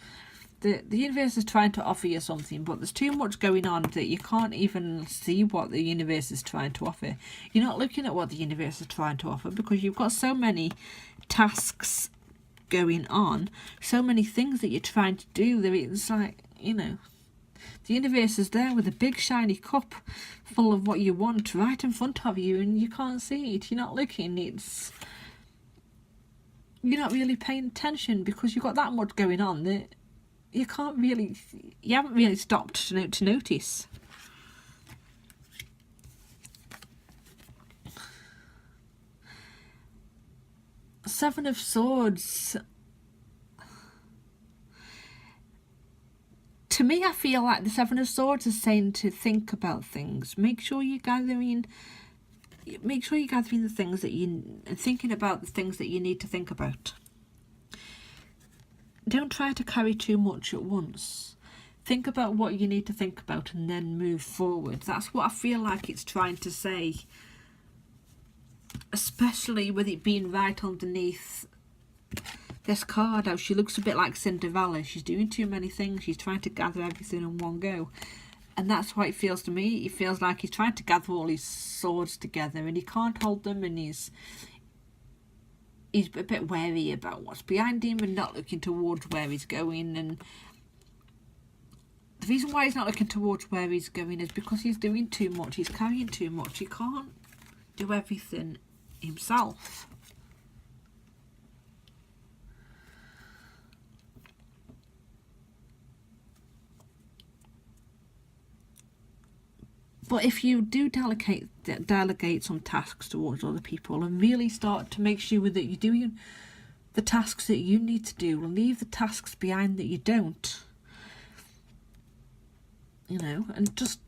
The universe is trying to offer you something, but there's too much going on that you can't even see what the universe is trying to offer. You're not looking at what the universe is trying to offer because you've got so many tasks going on, so many things that you're trying to do. It's like, the universe is there with a big shiny cup full of what you want right in front of you, and you can't see it. You're not looking. You're not really paying attention because you've got that much going on that you haven't really stopped to notice. Seven of Swords to me, I feel like the Seven of Swords is saying to think about things. Make sure you're gathering the things that and thinking about the things that you need to think about. Don't try to carry too much at once. Think about what you need to think about and then move forward. That's what I feel like it's trying to say. Especially with it being right underneath this card. How she looks a bit like Cinderella. She's doing too many things. She's trying to gather everything in one go. And that's what it feels to me. It feels like he's trying to gather all his swords together and he can't hold them, and he's a bit wary about what's behind him and not looking towards where he's going. And the reason why he's not looking towards where he's going is because he's doing too much. He's carrying too much. He can't do everything himself. But if you do delegate some tasks towards other people and really start to make sure that you're doing the tasks that you need to do, and leave the tasks behind that you don't, you know, and just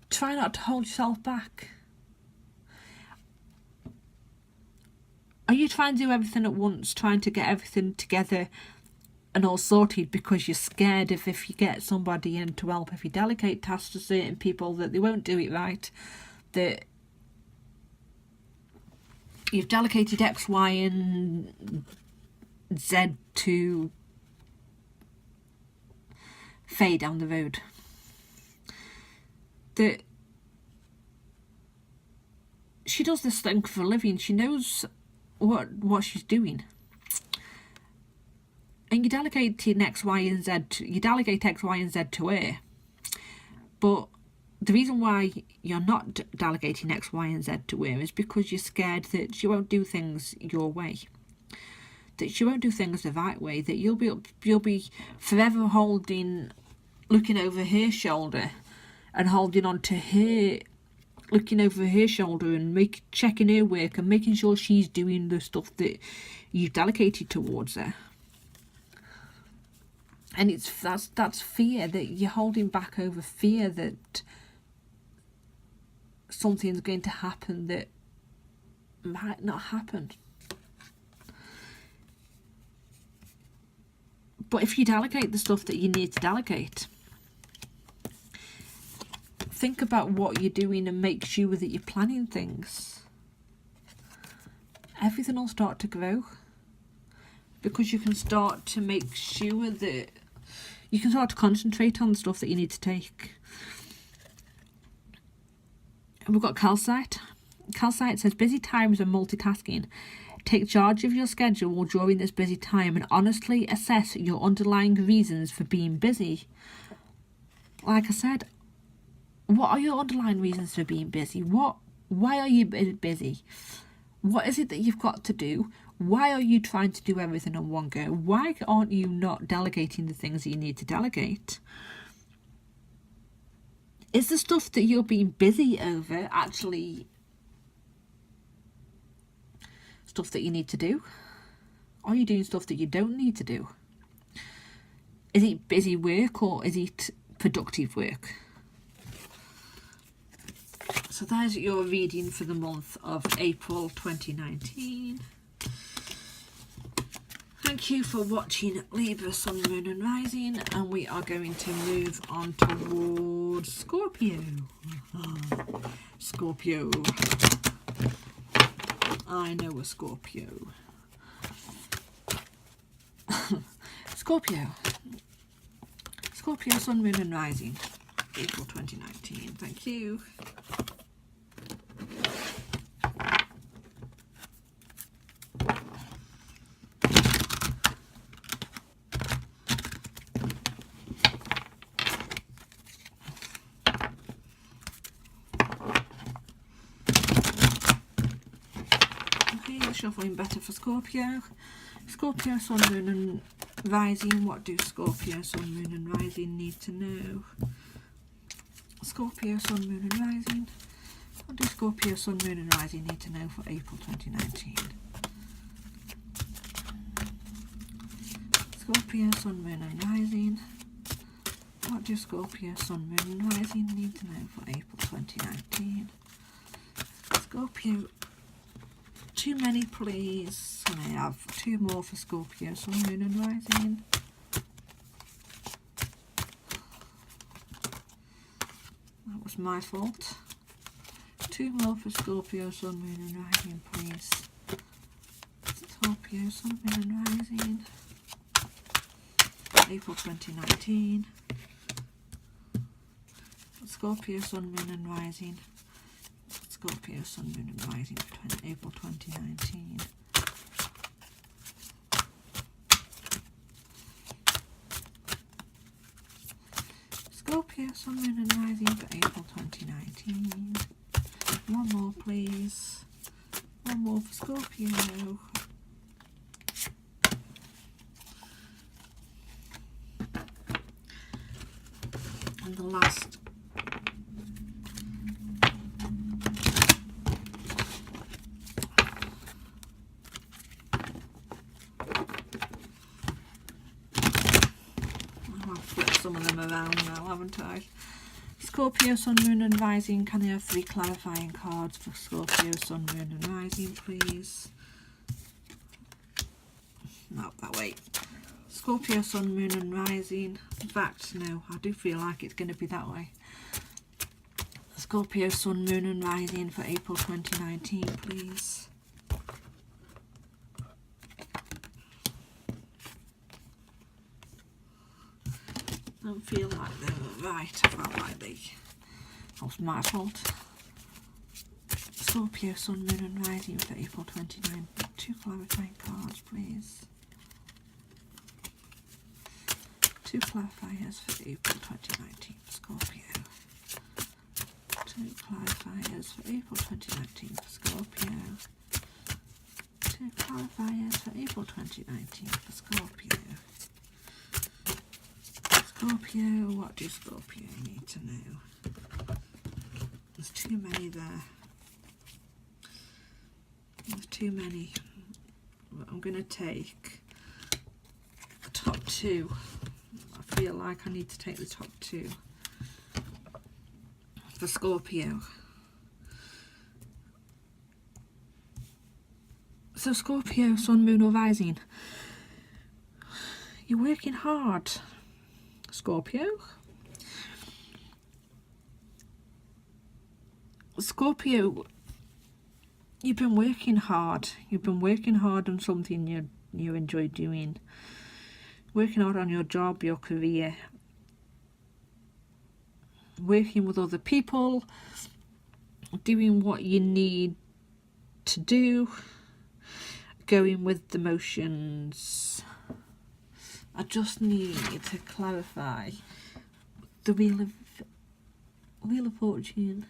try not to hold yourself back. Are you trying to do everything at once, trying to get everything together and all sorted because you're scared if you get somebody in to help, if you delegate tasks to certain people, that they won't do it right, that you've delegated X, Y and Z to fade down the road? That she does this thing for a living. She knows what she's doing, and you delegate X, Y and Z. You delegate X, Y and Z to her, but the reason why you're not delegating X, Y and Z to her is because you're scared that she won't do things your way, that she won't do things the right way, that you'll be forever looking over her shoulder and holding on to her, looking over her shoulder and checking her work and making sure she's doing the stuff that you've delegated towards her. And that's fear, that you're holding back over fear that something's going to happen that might not happen. But if you delegate the stuff that you need to delegate, think about what you're doing and make sure that you're planning things. Everything will start to grow, because you can start to make sure that you can start to concentrate on the stuff that you need to take. And we've got Calcite. Calcite says, busy times and multitasking. Take charge of your schedule during this busy time and honestly assess your underlying reasons for being busy. Like I said, what are your underlying reasons for being busy? Why are you busy? What is it that you've got to do? Why are you trying to do everything in one go? Why aren't you not delegating the things that you need to delegate? Is the stuff that you're being busy over actually stuff that you need to do? Are you doing stuff that you don't need to do? Is it busy work or is it productive work? So there's your reading for the month of April 2019. Thank you for watching Libra, Sun, Moon and Rising, and we are going to move on towards Scorpio. Scorpio. I know a Scorpio. Scorpio. Scorpio, Sun, Moon and Rising. April 2019. Thank you. Shuffling better for Scorpio. Scorpio, Sun, Moon and Rising. What do Scorpio, Sun, Moon and Rising need to know? Scorpio, Sun, Moon and Rising. What do Scorpio, Sun, Moon and Rising need to know for April 2019? Scorpio, Sun, Moon and Rising. What do Scorpio, Sun, Moon and Rising need to know for April 2019? Scorpio, too many please. Can I have 2 more for Scorpio, Sun, Moon and Rising? That was my fault. 2 more for Scorpio, Sun, Moon and Rising please. Scorpio, Sun, Moon and Rising. April 2019. Scorpio, Sun, Moon and Rising. Scorpio, Sun, Moon and Rising for April 2019. Scorpio, Sun, Moon and Rising for April 2019. 1 more please. 1 more for Scorpio. And the last I'll flip some of them around now, haven't I? Scorpio, Sun, Moon and Rising. Can I have 3 clarifying cards for Scorpio, Sun, Moon and Rising please? No, that way. Scorpio, Sun, Moon and Rising. In fact, no, I do feel like it's going to be that way. Scorpio, Sun, Moon and Rising for April 2019 please. Don't feel like they were right. I felt like that was my fault. Scorpio, Sun, Moon and Rising for April 2019. 2 clarifying cards please. 2 clarifiers for April 2019 for Scorpio. 2 clarifiers for April 2019 for Scorpio. 2 clarifiers for April 2019 for Scorpio. Scorpio, what do Scorpio need to know? There's too many there. There's too many. I'm going to take the top 2. I feel like I need to take the top 2 for Scorpio. So Scorpio, Sun, Moon or Rising. You're working hard, Scorpio. Scorpio, you've been working hard. You've been working hard on something you enjoy doing. Working hard on your job, your career. Working with other people. Doing what you need to do. Going with the motions. I just need to clarify the Wheel of Fortune.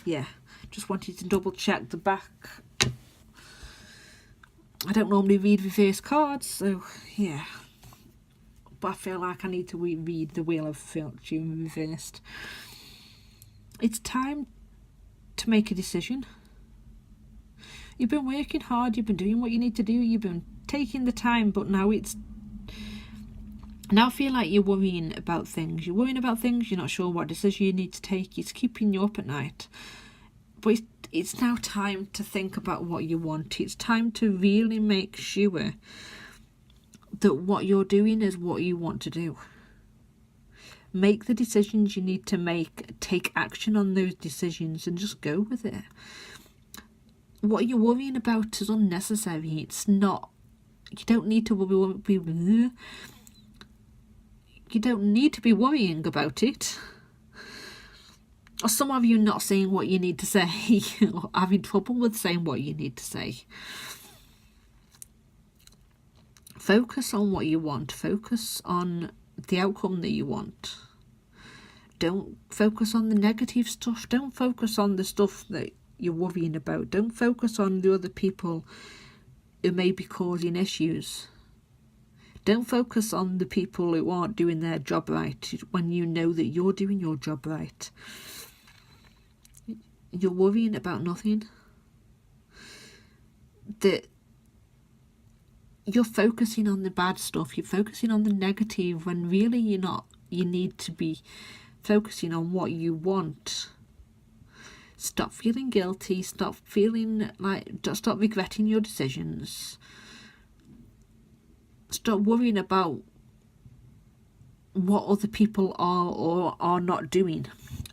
Yeah, just wanted to double check the back. I don't normally read reverse cards, so yeah. But I feel like I need to read the Wheel of Fortune reversed. It's time to make a decision. You've been working hard, you've been doing what you need to do, you've been taking the time, but now I feel like you're worrying about things. You're worrying about things, you're not sure what decision you need to take. It's keeping you up at night. But it's now time to think about what you want. It's time to really make sure that what you're doing is what you want to do. Make the decisions you need to make. Take action on those decisions and just go with it. What you're worrying about is unnecessary. It's not. You don't need to worry. You don't need to be worrying about it. Or some of you not saying what you need to say, or having trouble with saying what you need to say. Focus on what you want. Focus on the outcome that you want. Don't focus on the negative stuff. Don't focus on the stuff that you're worrying about. Don't focus on the other people who may be causing issues. Don't focus on the people who aren't doing their job right when you know that you're doing your job right. you're worrying about nothing. That you're focusing on the bad stuff, you're focusing on the negative, when really you're not. You need to be focusing on what you want. Stop feeling guilty, stop feeling like, stop regretting your decisions. Stop worrying about what other people are or are not doing,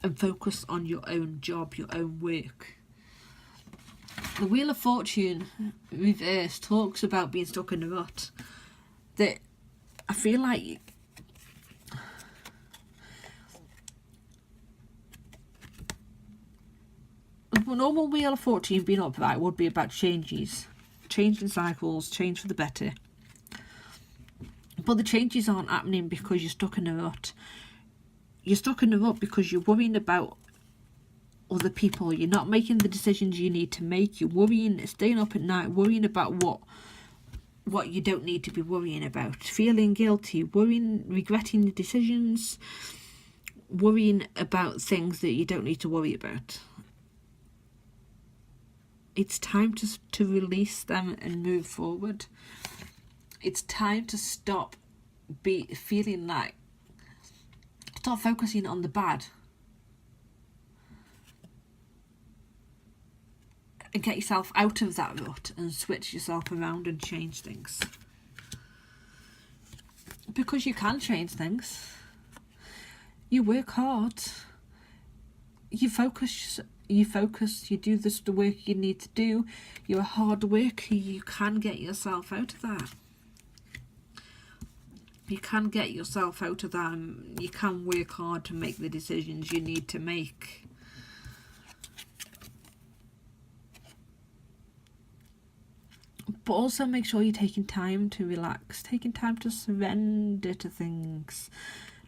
and focus on your own job, your own work. The Wheel of Fortune reversed talks about being stuck in a rut. That I feel like a normal Wheel of Fortune being upright would be about changes, changing cycles, change for the better. But the changes aren't happening because you're stuck in a rut. You're stuck in a rut because you're worrying about other people. You're not making the decisions you need to make. You're worrying, staying up at night, worrying about what you don't need to be worrying about. Feeling guilty, worrying, regretting the decisions, worrying about things that you don't need to worry about. It's time to release them and move forward. It's time to stop feeling like, stop focusing on the bad. And get yourself out of that rut and switch yourself around and change things. Because you can change things. You work hard. You focus, you do the work you need to do. You're a hard worker. You can get yourself out of that. You can get yourself out of that, and you can work hard to make the decisions you need to make. But also make sure you're taking time to relax, taking time to surrender to things.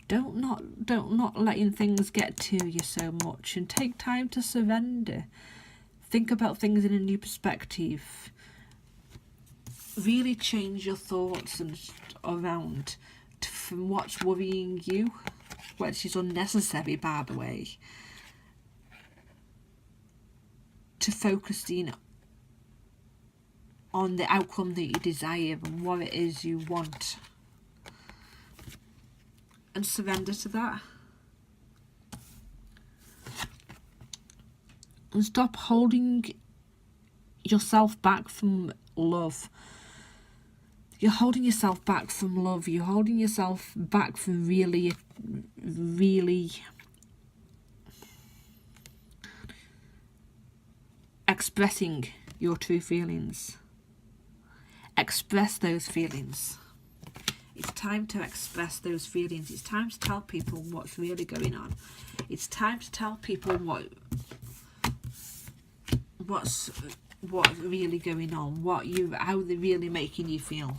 Don't not letting things get to you so much, and take time to surrender. Think about things in a new perspective. Really change your thoughts and around from what's worrying you, which is unnecessary, by the way, to focusing on the outcome that you desire and what it is you want, and surrender to that. And stop holding yourself back from love. You're holding yourself back from love. You're holding yourself back from really expressing your true feelings. Express those feelings. It's time to express those feelings. It's time to tell people what's really going on. It's time to tell people what's really going on, how they're really making you feel,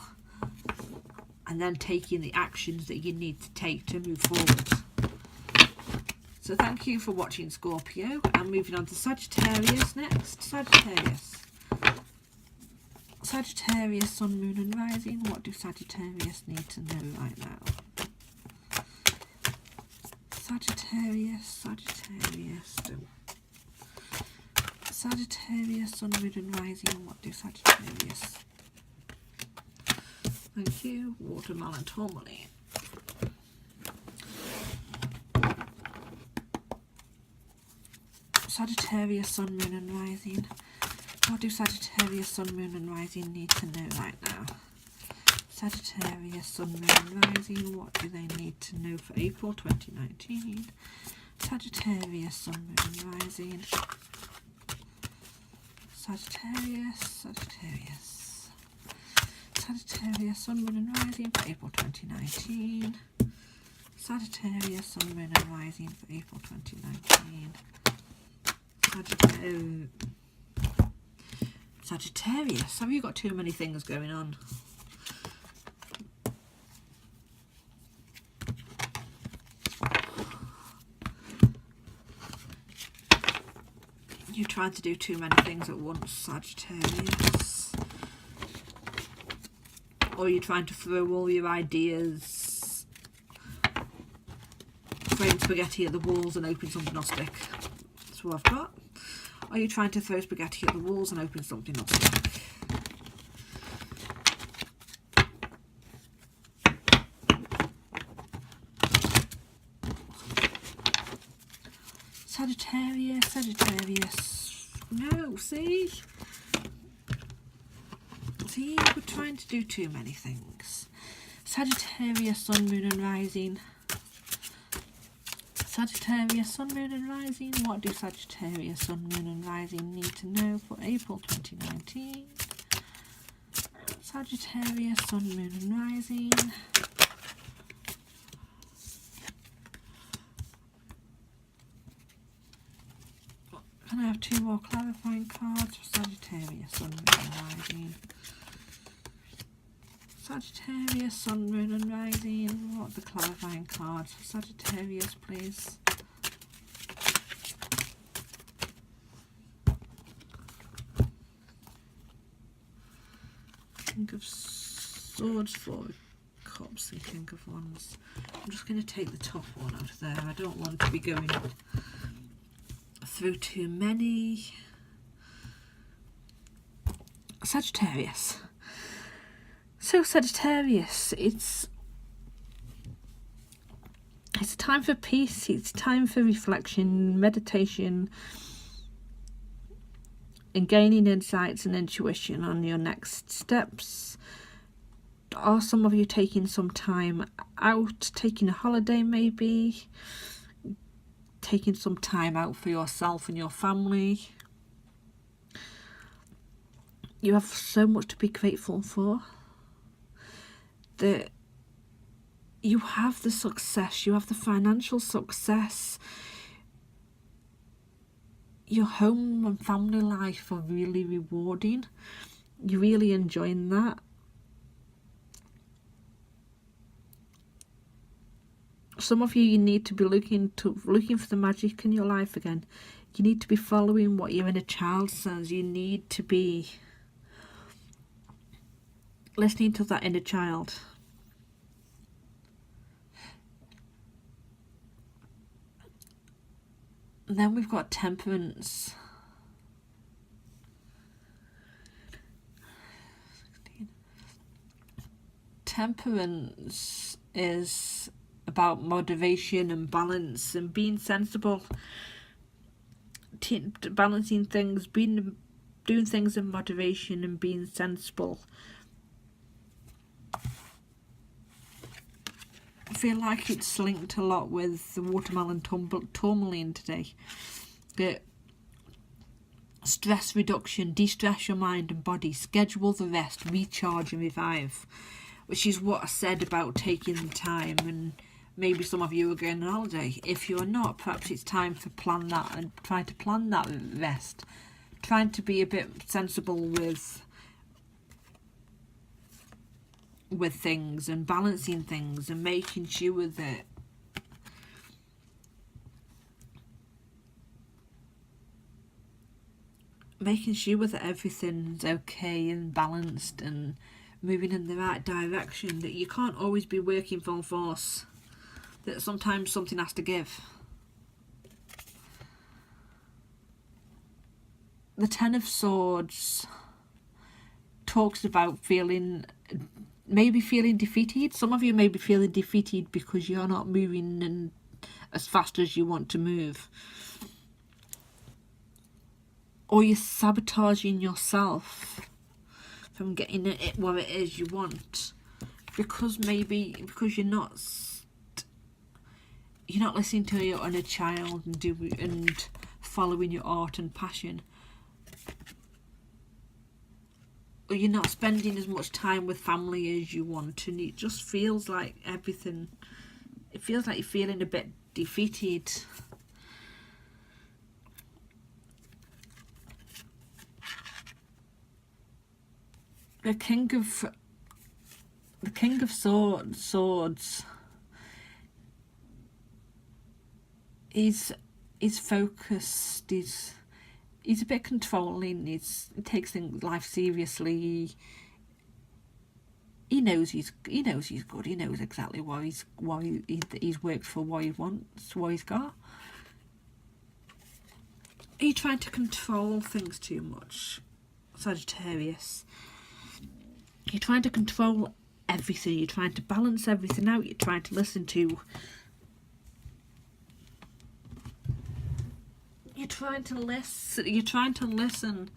and then taking the actions that you need to take to move forward. So thank you for watching, Scorpio. I'm moving on to Sagittarius next. Sagittarius, Sun, Moon and Rising. What do Sagittarius need to know right now? Sagittarius, Sun, Moon and Rising. What do Sagittarius? Thank you. Watermelon tourmaline. Sagittarius, Sun, Moon and Rising. What do Sagittarius, Sun, Moon and Rising need to know right now? Sagittarius, Sun, Moon and Rising. What do they need to know for April 2019? Sagittarius, Sun, Moon and Rising. Sagittarius, Sun, Moon and Rising for April 2019. Sagittarius, Sun, Moon and Rising for April 2019. Sagittarius, have you got too many things going on? You're trying to do too many things at once, Sagittarius. Or you're trying to throw all your ideas, throwing spaghetti at the walls and hoping something will stick. That's what I've got. Or are you trying to throw spaghetti at the walls and hoping something will stick? Sagittarius, Sagittarius. No, see? See, we're trying to do too many things. Sagittarius, Sun, Moon and Rising. Sagittarius, Sun, Moon and Rising. What do Sagittarius, Sun, Moon and Rising need to know for April 2019? Sagittarius, Sun, Moon and Rising. Can I have 2 more clarifying cards for Sagittarius, Sun, Moon and Rising? Sagittarius, Sun, Moon and Rising. What are the clarifying cards for Sagittarius, please? King of Swords, 4 of Cups and King of Wands. I'm just going to take the top one out of there. I don't want to be going through too many. Sagittarius. So Sagittarius, it's a time for peace, it's time for reflection, meditation, and gaining insights and intuition on your next steps. Are some of you taking some time out, taking a holiday maybe, taking some time out for yourself and your family? You have so much to be grateful for. That you have the success, you have the financial success, your home and family life are really rewarding, you're really enjoying that. Some of you need to be looking for the magic in your life again. You need to be following what your inner child says. You need to be listening to that inner child. And then we've got Temperance. Temperance is about motivation and balance and being sensible, balancing things, doing things in moderation and being sensible. I feel like it's linked a lot with the watermelon tourmaline today. The stress reduction, de-stress your mind and body, schedule the rest, recharge and revive, which is what I said about taking the time. And maybe some of you are going on holiday. If you're not, perhaps it's time to plan that and try to plan that rest. Trying to be a bit sensible with things and balancing things and making sure that everything's okay and balanced and moving in the right direction, that you can't always be working full force, that sometimes something has to give. The Ten of Swords talks about maybe feeling defeated. Some of you may be feeling defeated because you're not moving as fast as you want to move. Or you're sabotaging yourself from getting it where it is you want. Because you're not listening to your inner child and following your art and passion. Or you're not spending as much time with family as you want, and it just feels like you're feeling a bit defeated. The King of Swords is focused, he's a bit controlling, he takes life seriously. He knows he's good, he knows exactly why he's worked for what he wants, what he's got. Are you trying to control things too much, Sagittarius? You're trying to control everything. You're trying to balance everything out. You're trying to listen to... You're trying to listen. You're trying to listen.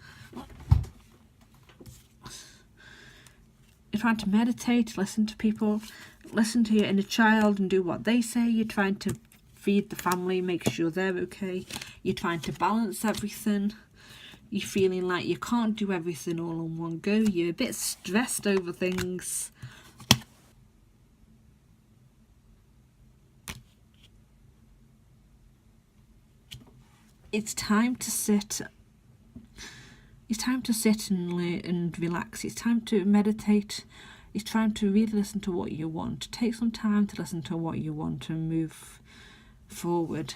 You're trying to meditate, listen to people, listen to your inner child and do what they say. You're trying to feed the family, make sure they're okay. You're trying to balance everything. You're feeling like you can't do everything all in one go. You're a bit stressed over things. It's time to sit. It's time to sit and relax. It's time to meditate. It's time to really listen to what you want. Take some time to listen to what you want and move forward.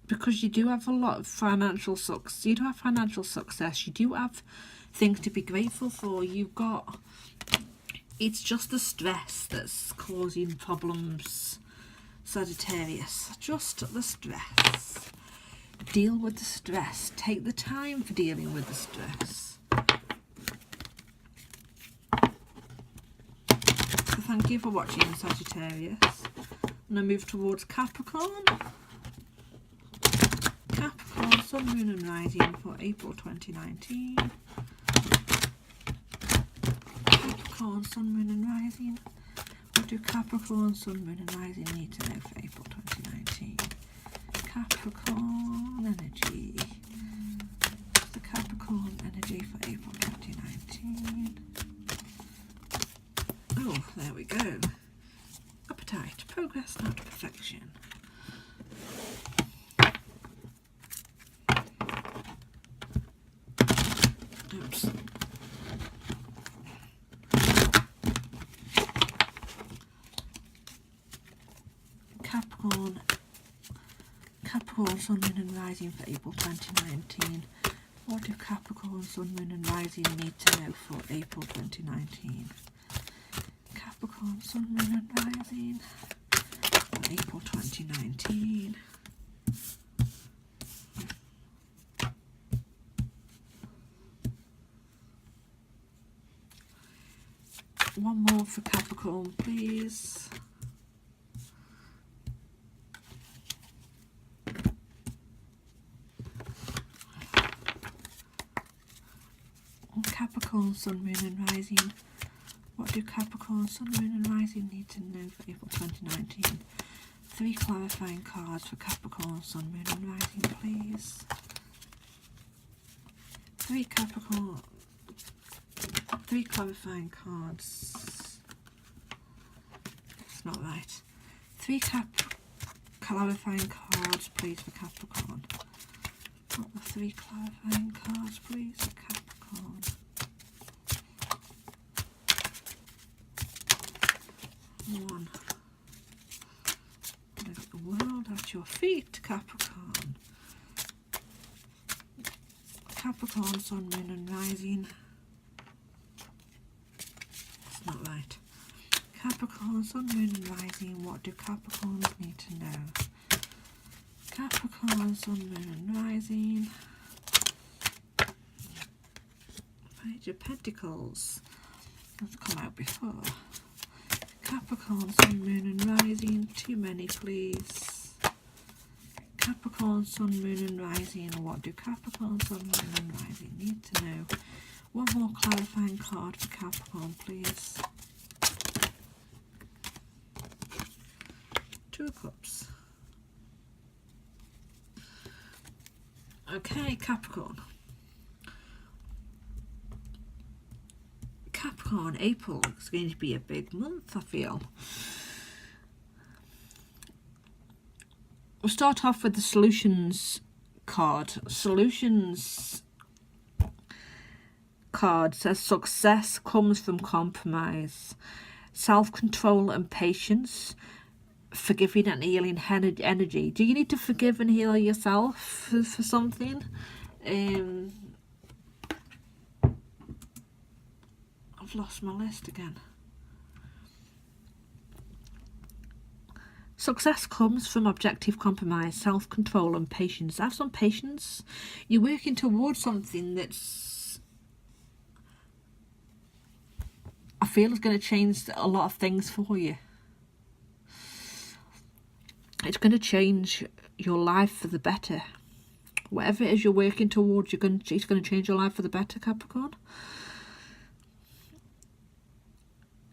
Because you do have a lot of financial success. You do have financial success. You do have things to be grateful for. You've got... It's just the stress that's causing problems, Sagittarius. Just the stress. Deal with the stress. Take the time for dealing with the stress. So thank you for watching, Sagittarius. And I move towards Capricorn. Capricorn, Sun, Moon and Rising for April 2019. Capricorn, Sun, Moon and Rising. What do Capricorn, Sun, Moon and Rising need to know for April 2019? Capricorn energy. What's the Capricorn energy for April 2019? Oh, there we go. Appetite, progress, not perfection. Oops. Capricorn, Sun, Moon and Rising for April 2019. What do Capricorn, Sun, Moon and Rising need to know for April 2019? Capricorn, Sun, Moon and Rising for April 2019. One more for Capricorn, please. Capricorn, Sun, Moon and Rising. What do Capricorn, Sun, Moon and Rising need to know for April 2019? 3 clarifying cards for Capricorn, Sun, Moon and Rising, please. 3 clarifying cards. It's not right. 3 clarifying cards, please, for Capricorn. What the 3 clarifying cards, please, for Capricorn? One. Let the world at your feet, Capricorn. Capricorn, Sun, Moon and Rising. It's not right. Capricorn, Sun, Moon and Rising. What do Capricorns need to know? Capricorn, Sun, Moon and Rising. Page of Pentacles. That's come out before. Capricorn, Sun, Moon and Rising. Too many, please. Capricorn, Sun, Moon and Rising. What do Capricorn, Sun, Moon and Rising need to know? One more clarifying card for Capricorn, please. 2 of Cups. Okay, Capricorn. Capricorn, April is going to be a big month, I feel. We'll start off with the solutions card. Solutions card says success comes from compromise, self-control and patience, forgiving and healing energy. Do you need to forgive and heal yourself for something? I've lost my list again. Success comes from objective compromise, self-control and patience. Have some patience. You're working towards something that's, I feel, is going to change a lot of things for you. It's going to change your life for the better. Whatever it is you're working towards, it's going to change your life for the better, Capricorn.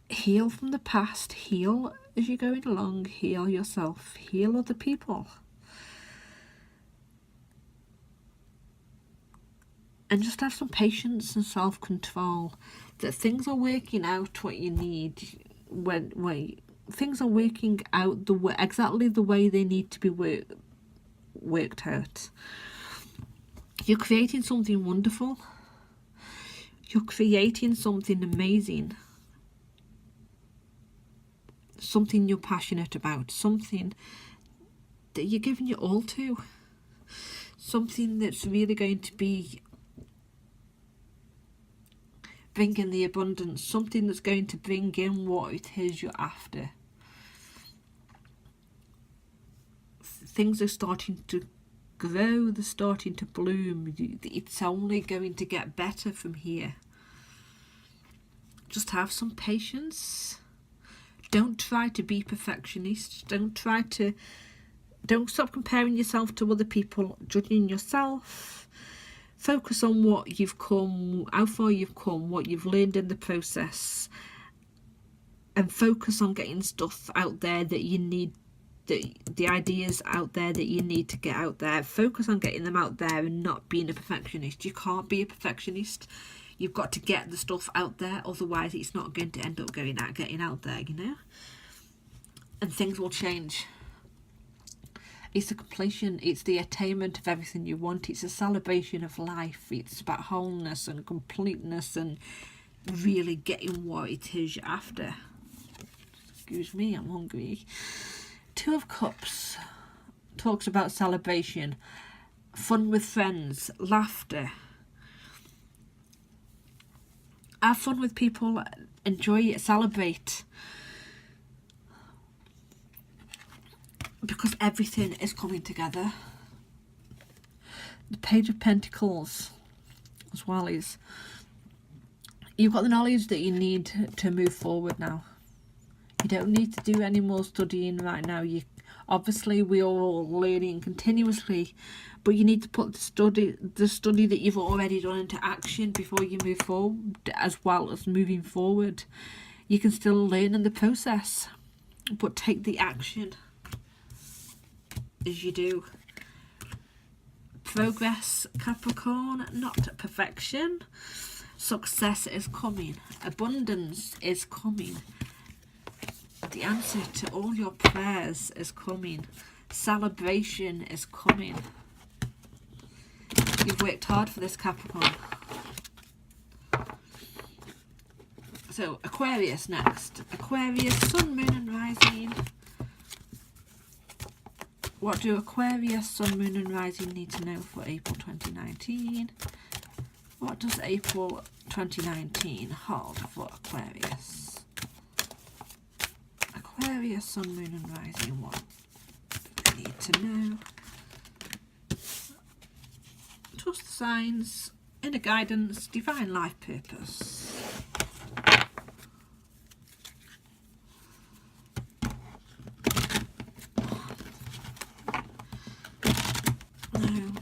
Heal from the past. Heal as you're going along. Heal yourself. Heal other people. And just have some patience and self-control. That things are working out what you need. When things are working out exactly the way they need to be worked out. You're creating something wonderful. You're creating something amazing. Something you're passionate about. Something that you're giving your all to. Something that's really going to be bringing the abundance. Something that's going to bring in what it is you're after. Things are starting to grow, they're starting to bloom. It's only going to get better from here. Just have some patience. Don't try to be perfectionist. Don't stop comparing yourself to other people, judging yourself. Focus on what you've come, how far you've come, what you've learned in the process, and focus on getting stuff out there that you need. The ideas out there that you need to get out there. Focus on getting them out there and not being a perfectionist. You can't be a perfectionist. You've got to get the stuff out there, otherwise it's not going to end up getting out there, you know. And things will change. It's the completion, it's the attainment of everything you want. It's a celebration of life. It's about wholeness and completeness and really getting what it is you're after. Excuse me, I'm hungry. Two of Cups talks about celebration, fun with friends, laughter. Have fun with people, enjoy it, celebrate. Because everything is coming together. The Page of Pentacles as well is, you've got the knowledge that you need to move forward now. You don't need to do any more studying right now. Obviously we're all learning continuously, but you need to put the study that you've already done into action before you move forward, as well as moving forward. You can still learn in the process, but take the action as you do. Progress, Capricorn, not perfection. Success is coming. Abundance is coming. The answer to all your prayers is coming. Celebration is coming. You've worked hard for this, Capricorn. So, Aquarius next. Aquarius, Sun, Moon and Rising. What do Aquarius, Sun, Moon and Rising need to know for April 2019? What does April 2019 hold for Aquarius? Aquarius, Sun, Moon and Rising, what do they need to know? Trust the signs, inner guidance, divine life purpose. No.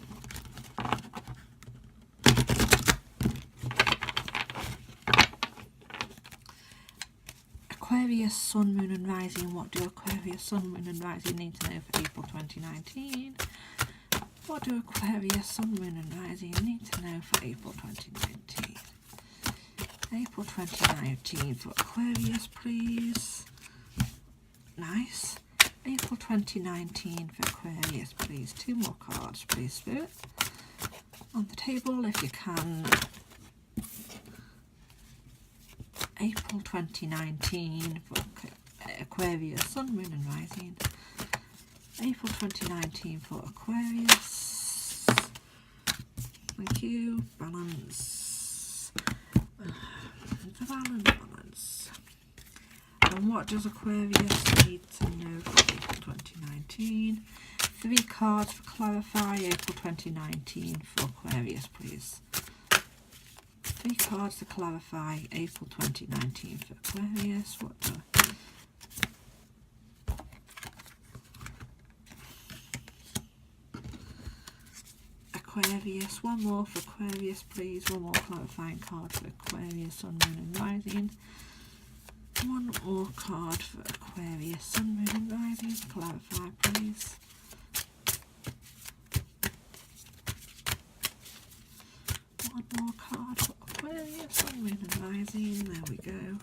Aquarius, Sun, Moon and Rising. What do Aquarius, Sun, Moon and Rising need to know for April 2019? What do Aquarius, Sun, Moon and Rising need to know for April 2019? April 2019 for Aquarius, please. Nice. April 2019 for Aquarius, please. Two more cards, please, Spirit. On the table, if you can. April 2019 for Aquarius, Sun, Moon and Rising. April 2019 for Aquarius. Thank you. Balance. Balance. And what does Aquarius need to know for April 2019? 3 cards for clarify April 2019 for Aquarius, please. 3 cards to clarify April 2019 for Aquarius. What the... Aquarius, one more for Aquarius, please. One more clarifying card for Aquarius, Sun, Moon and Rising. One more card for Aquarius, Sun, Moon and Rising. Clarify, please. One more card for Aquarius, Sun, Moon and Rising. There we go.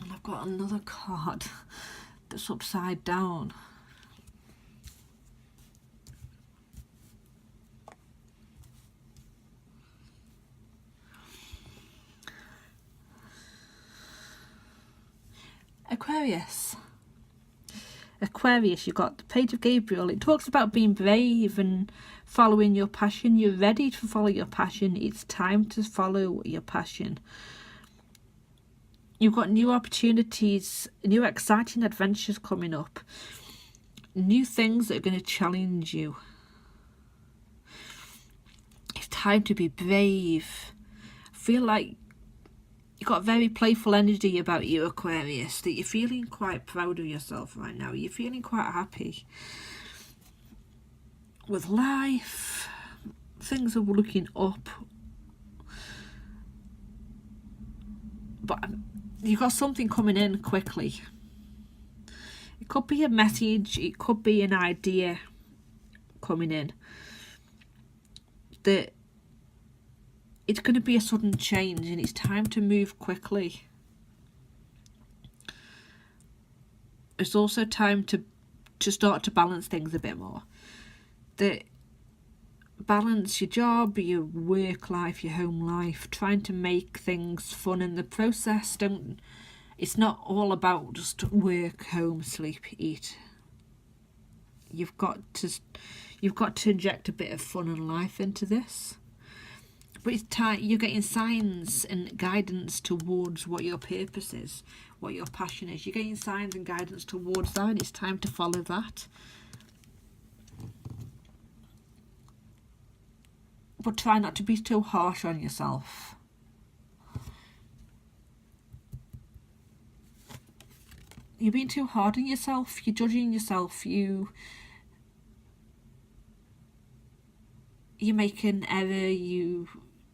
And I've got another card that's upside down. Aquarius, you've got the Page of Gabriel. It talks about being brave and following your passion. You're ready to follow your passion. It's time to follow your passion. You've got new opportunities, new exciting adventures coming up. New things that are going to challenge you. It's time to be brave. I feel like you've got very playful energy about you, Aquarius, that you're feeling quite proud of yourself right now. You're feeling quite happy with life. Things are looking up. But you've got something coming in quickly. It could be a message, it could be an idea coming in. That it's going to be a sudden change and it's time to move quickly. It's also time to start to balance things a bit more. Balance your job, your work life, your home life, trying to make things fun in the process. It's not all about just work, home, sleep, eat. You've got to inject a bit of fun and life into this. But it's time, you're getting signs and guidance towards what your purpose is, what your passion is. You're getting signs and guidance towards that, and it's time to follow that. But try not to be too harsh on yourself. You're being too hard on yourself. You're judging yourself. You're making error.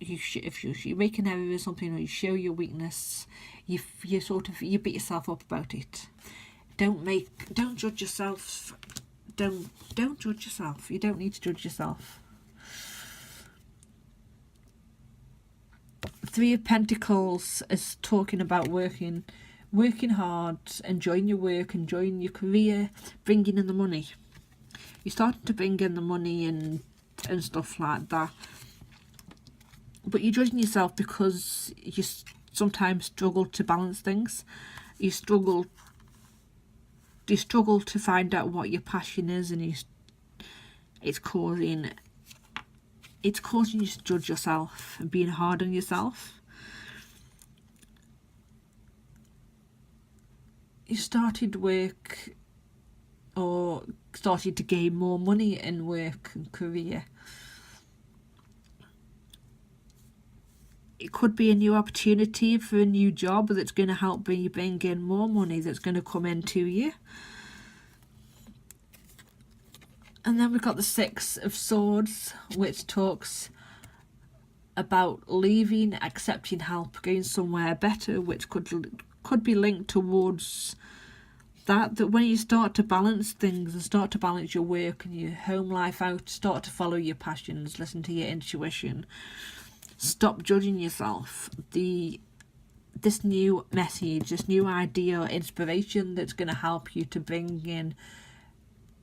If you make an error or something, or you show your weakness, you beat yourself up about it. Don't judge yourself. Don't judge yourself. You don't need to judge yourself. 3 of Pentacles is talking about working hard, enjoying your work, enjoying your career, bringing in the money. You're starting to bring in the money and stuff like that. But you're judging yourself because you sometimes struggle to balance things. You struggle to find out what your passion is, and it's causing you to judge yourself and being hard on yourself. You started work or started to gain more money in work and career. It could be a new opportunity for a new job that's going to help you bring in more money that's going to come into you. And then we've got the 6 of Swords, which talks about leaving, accepting help, going somewhere better, which could be linked towards that when you start to balance things and start to balance your work and your home life out, start to follow your passions, listen to your intuition, stop judging yourself. This new message, this new idea or inspiration that's going to help you to bring in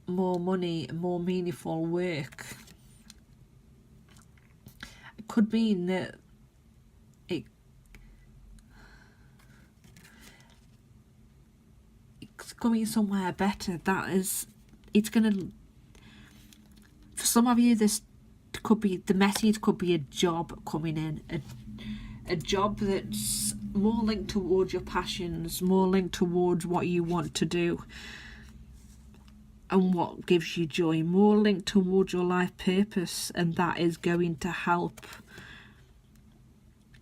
more money, more meaningful work. It could mean that it's going somewhere better. It's going to, for some of you, this could be, the message could be a job coming in, a job that's more linked towards your passions, more linked towards what you want to do and what gives you joy, more linked towards your life purpose, and that is going to help.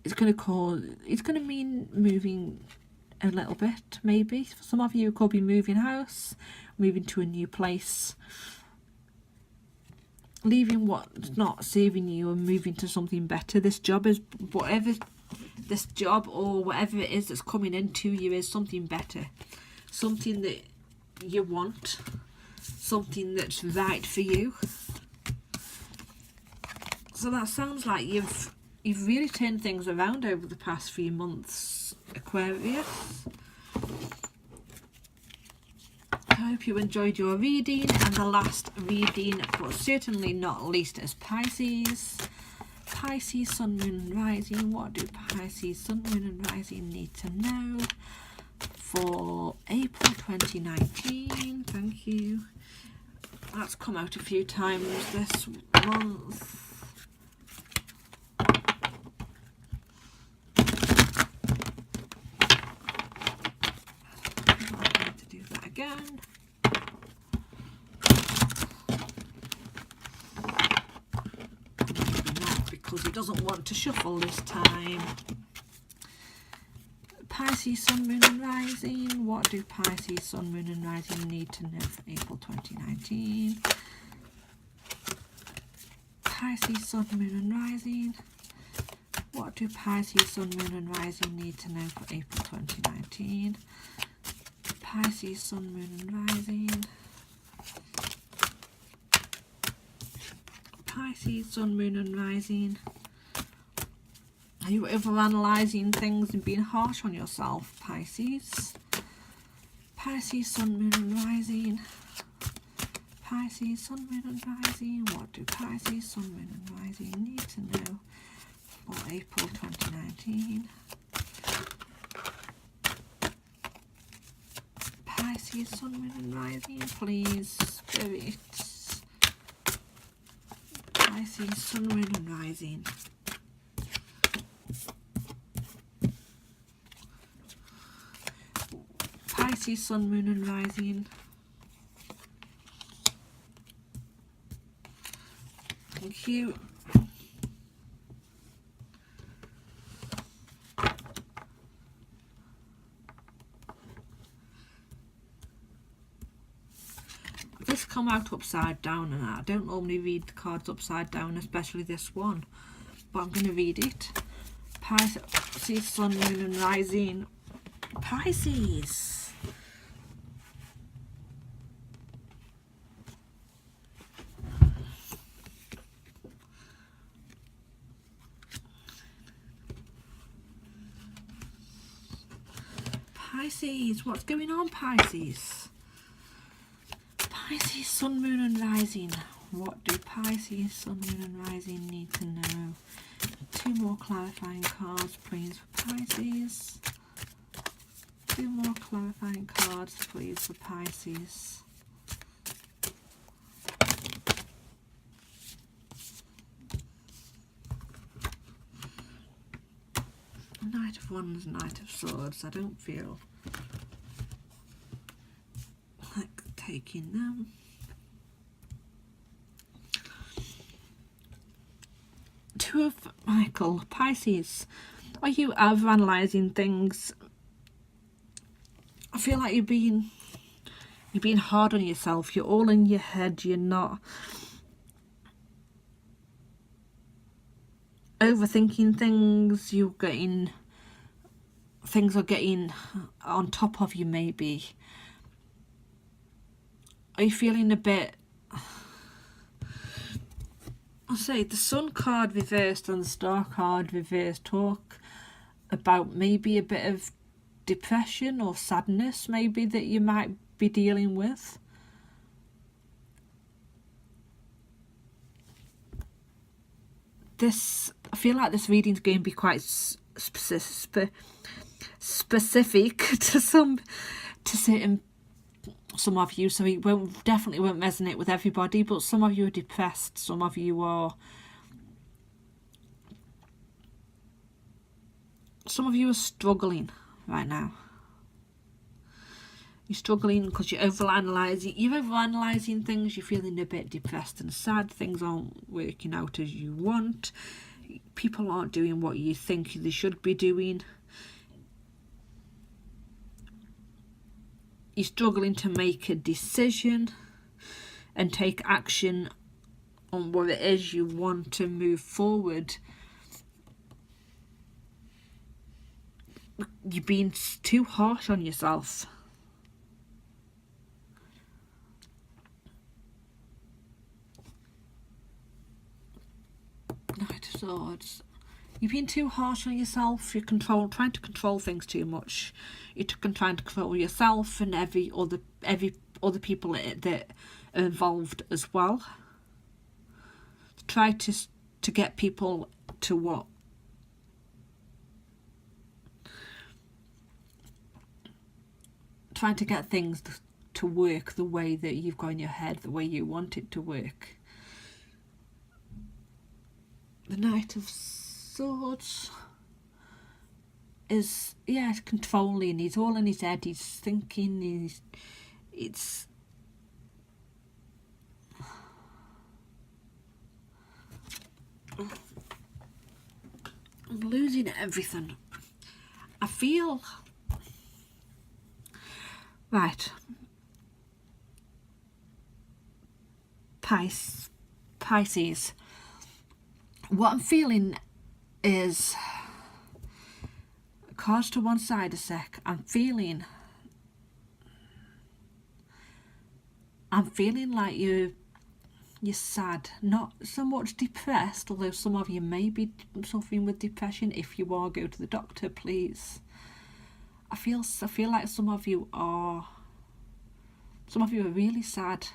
It's going to mean moving a little bit, maybe. For some of you, it could be moving house, moving to a new place, leaving what's not serving you and moving to something better. This job is this job or whatever it is that's coming into you is something better, something that you want, something that's right for you. So that sounds like you've really turned things around over the past few months, Aquarius. I hope you enjoyed your reading, and the last reading, but certainly not least, is Pisces. Pisces, Sun, Moon and Rising. What do Pisces, Sun, Moon and Rising need to know for April 2019? Thank you. That's come out a few times this month. I need to do that again. Because he doesn't want to shuffle this time. Pisces, Sun, Moon and Rising. What do Pisces, Sun, Moon and Rising need to know for April 2019? Pisces, Sun, Moon and Rising. What do Pisces, Sun, Moon and Rising need to know for April 2019? Pisces, Sun, Moon and Rising. Pisces, Sun, Moon and Rising. Are you overanalyzing things and being harsh on yourself, Pisces? Pisces, Sun, Moon and Rising. Pisces, Sun, Moon and Rising. What do Pisces, Sun, Moon and Rising need to know for April 2019? Pisces, Sun, Moon and Rising, please, Spirit. Pisces, Sun, Moon and Rising. Pisces, Sun, Moon and Rising. Thank you. This come out upside down, and I don't normally read the cards upside down, especially this one, but I'm going to read it. Pisces, Sun, Moon and Rising. Pisces. Pisces, what's going on, Pisces? Pisces, Sun, Moon and Rising. What do Pisces, Sun, Moon and Rising need to know? 2 more clarifying cards, please, for Pisces. 2 more clarifying cards, please, for Pisces. Knight of Wands, Knight of Swords. I don't feel like taking them. Two of Michael. Pisces, are you overanalyzing things? I feel like you're being hard on yourself. You're all in your head. You're not overthinking things. Things are getting on top of you, maybe. Are you feeling a bit... I'll say the Sun card reversed and the Star card reversed talk about maybe a bit of depression or sadness, maybe, that you might be dealing with. I feel like this reading's going to be quite specific to some of you, so it definitely won't resonate with everybody, but some of you are depressed, some of you are Some of you are struggling right now. You're struggling because you're overanalyzing things. You're feeling a bit depressed and sad. Things aren't working out as you want. People aren't doing what you think they should be doing. You're struggling to make a decision and take action on what it is you want to move forward. You're being too harsh on yourself. Knight of Swords. You've been too harsh on yourself. You're trying to control things too much. You're trying to control yourself and every other people that are involved as well. Try to get people to what? Trying to get things to work the way that you've got in your head, the way you want it to work. The Knight of Swords is, controlling. He's all in his head. He's thinking. I'm losing everything. I feel right. Pisces. What I'm feeling is, cards to one side a sec. I'm feeling like you're sad, not so much depressed, although some of you may be suffering with depression. If you are, go to the doctor, please. I feel like some of you are really sad.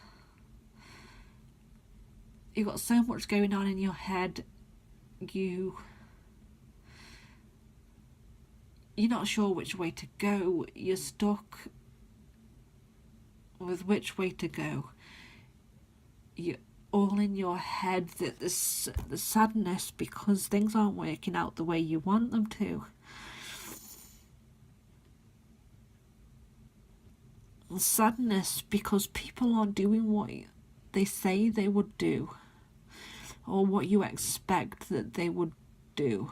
You've got so much going on in your head. You're not sure which way to go. You're stuck with which way to go. You're all in your head, that the sadness because things aren't working out the way you want them to. The sadness because people aren't doing what they say they would do, or what you expect that they would do.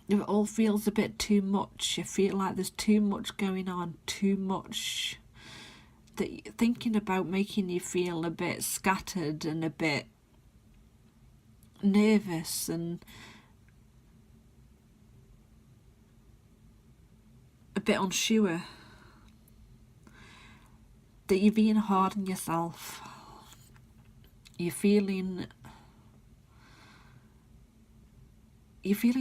It all feels a bit too much. You feel like there's too much going on, too much that you're thinking about, making you feel a bit scattered and a bit nervous and a bit unsure. That you're being hard on yourself. You're feeling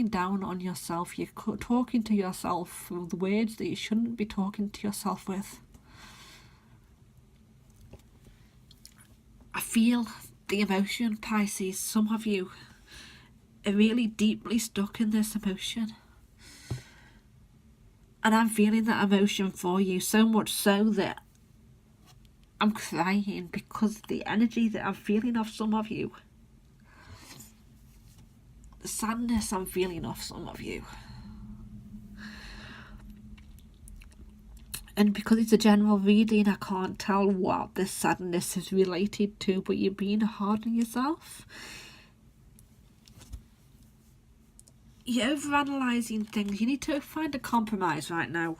down on yourself. You're talking to yourself with words that you shouldn't be talking to yourself with. I feel the emotion, Pisces. Some of you are really deeply stuck in this emotion. And I'm feeling that emotion for you, so much so that I'm crying because of the energy that I'm feeling off some of you. The sadness I'm feeling off some of you. And because it's a general reading, I can't tell what this sadness is related to, but you're being hard on yourself. You're overanalyzing things. You need to find a compromise right now.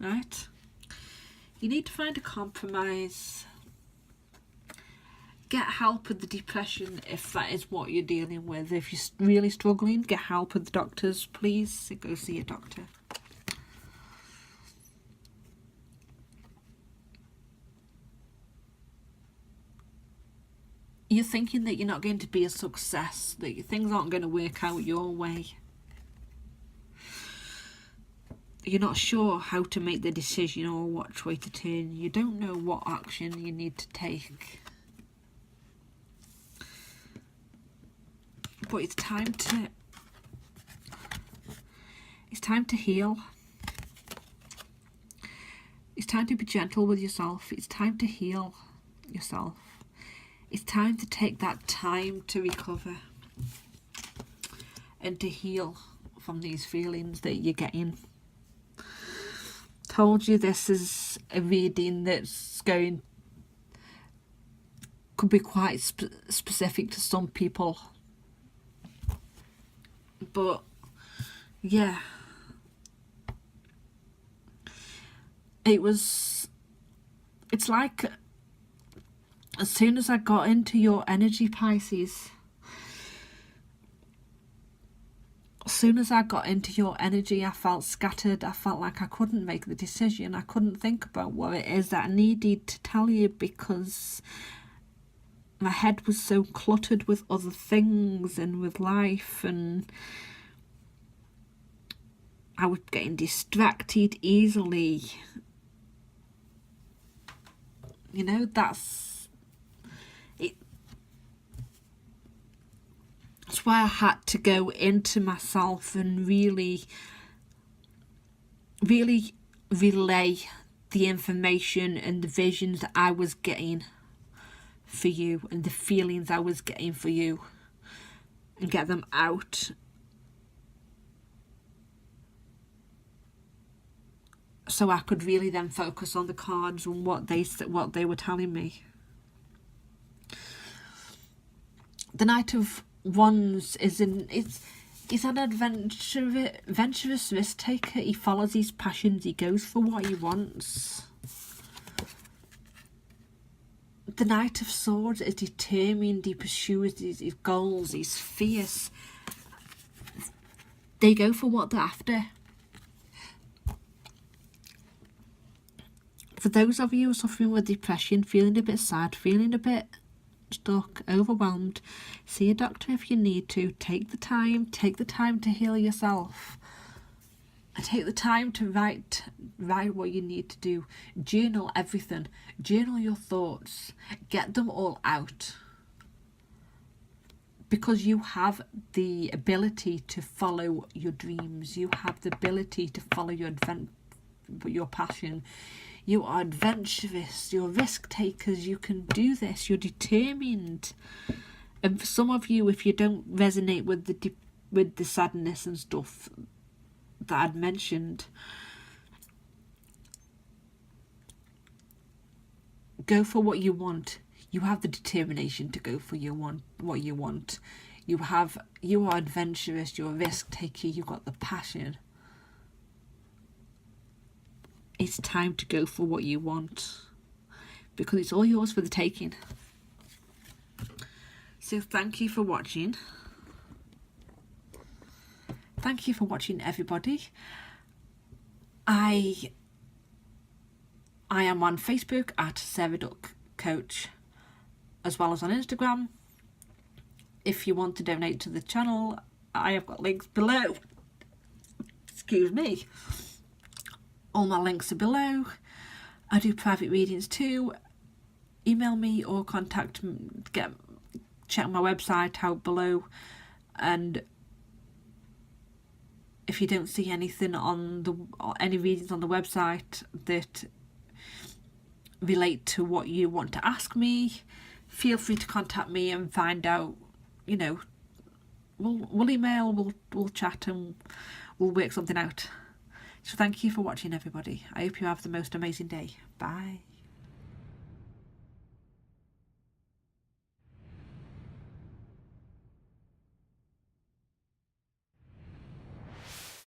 Right? You need to find a compromise. Get help with the depression if that is what you're dealing with. If you're really struggling, get help with the doctors. Please go see a doctor. You're thinking that you're not going to be a success, that things aren't going to work out your way. You're not sure how to make the decision or which way to turn. You don't know what action you need to take. But it's time to heal. It's time to be gentle with yourself. It's time to heal yourself. It's time to take that time to recover. and to heal from these feelings that you're getting. Told you this is a reading that's could be quite specific to some people, but yeah, it's like as soon as I got into your energy, Pisces, as soon as I got into your energy, I felt scattered. I felt like I couldn't make the decision. I couldn't think about what it is that I needed to tell you because my head was so cluttered with other things and with life, and I was getting distracted easily. You know, that's it. That's why I had to go into myself and really relay the information and the visions that I was getting for you and the feelings I was getting for you, and get them out so I could really then focus on the cards and what they were telling me. The Knight of Wands is an adventurous risk taker. He follows his passions. He goes for what he wants. The Knight of Swords is determined. He pursues his goals. He's fierce. They go for what they're after. For those of you suffering with depression, feeling a bit sad, feeling a bit stuck, overwhelmed, see a doctor if you need to. Take the time to heal yourself. And take the time to write what you need to do. Journal everything. Journal your thoughts. Get them all out. Because you have the ability to follow your dreams. You have the ability to follow your passion. You are adventurous. You're risk takers. You can do this. You're determined. And for some of you, if you don't resonate with the sadness and stuff that I'd mentioned, go for what you want. You have the determination to go for what you want. You are adventurous. You're a risk taker. You've got the passion. It's time to go for what you want, because it's all yours for the taking. So thank you for watching. Thank you for watching, everybody. I am on Facebook at Sarah Duck Coach, as well as on Instagram. If you want to donate to the channel, I have got links below. Excuse me. All my links are below. I do private readings too. Email me or contact me. Check my website out below. And if you don't see anything any readings on the website that relate to what you want to ask me, feel free to contact me and find out. You know, we'll email, we'll chat, and we'll work something out. So thank you for watching, everybody. I hope you have the most amazing day. Bye.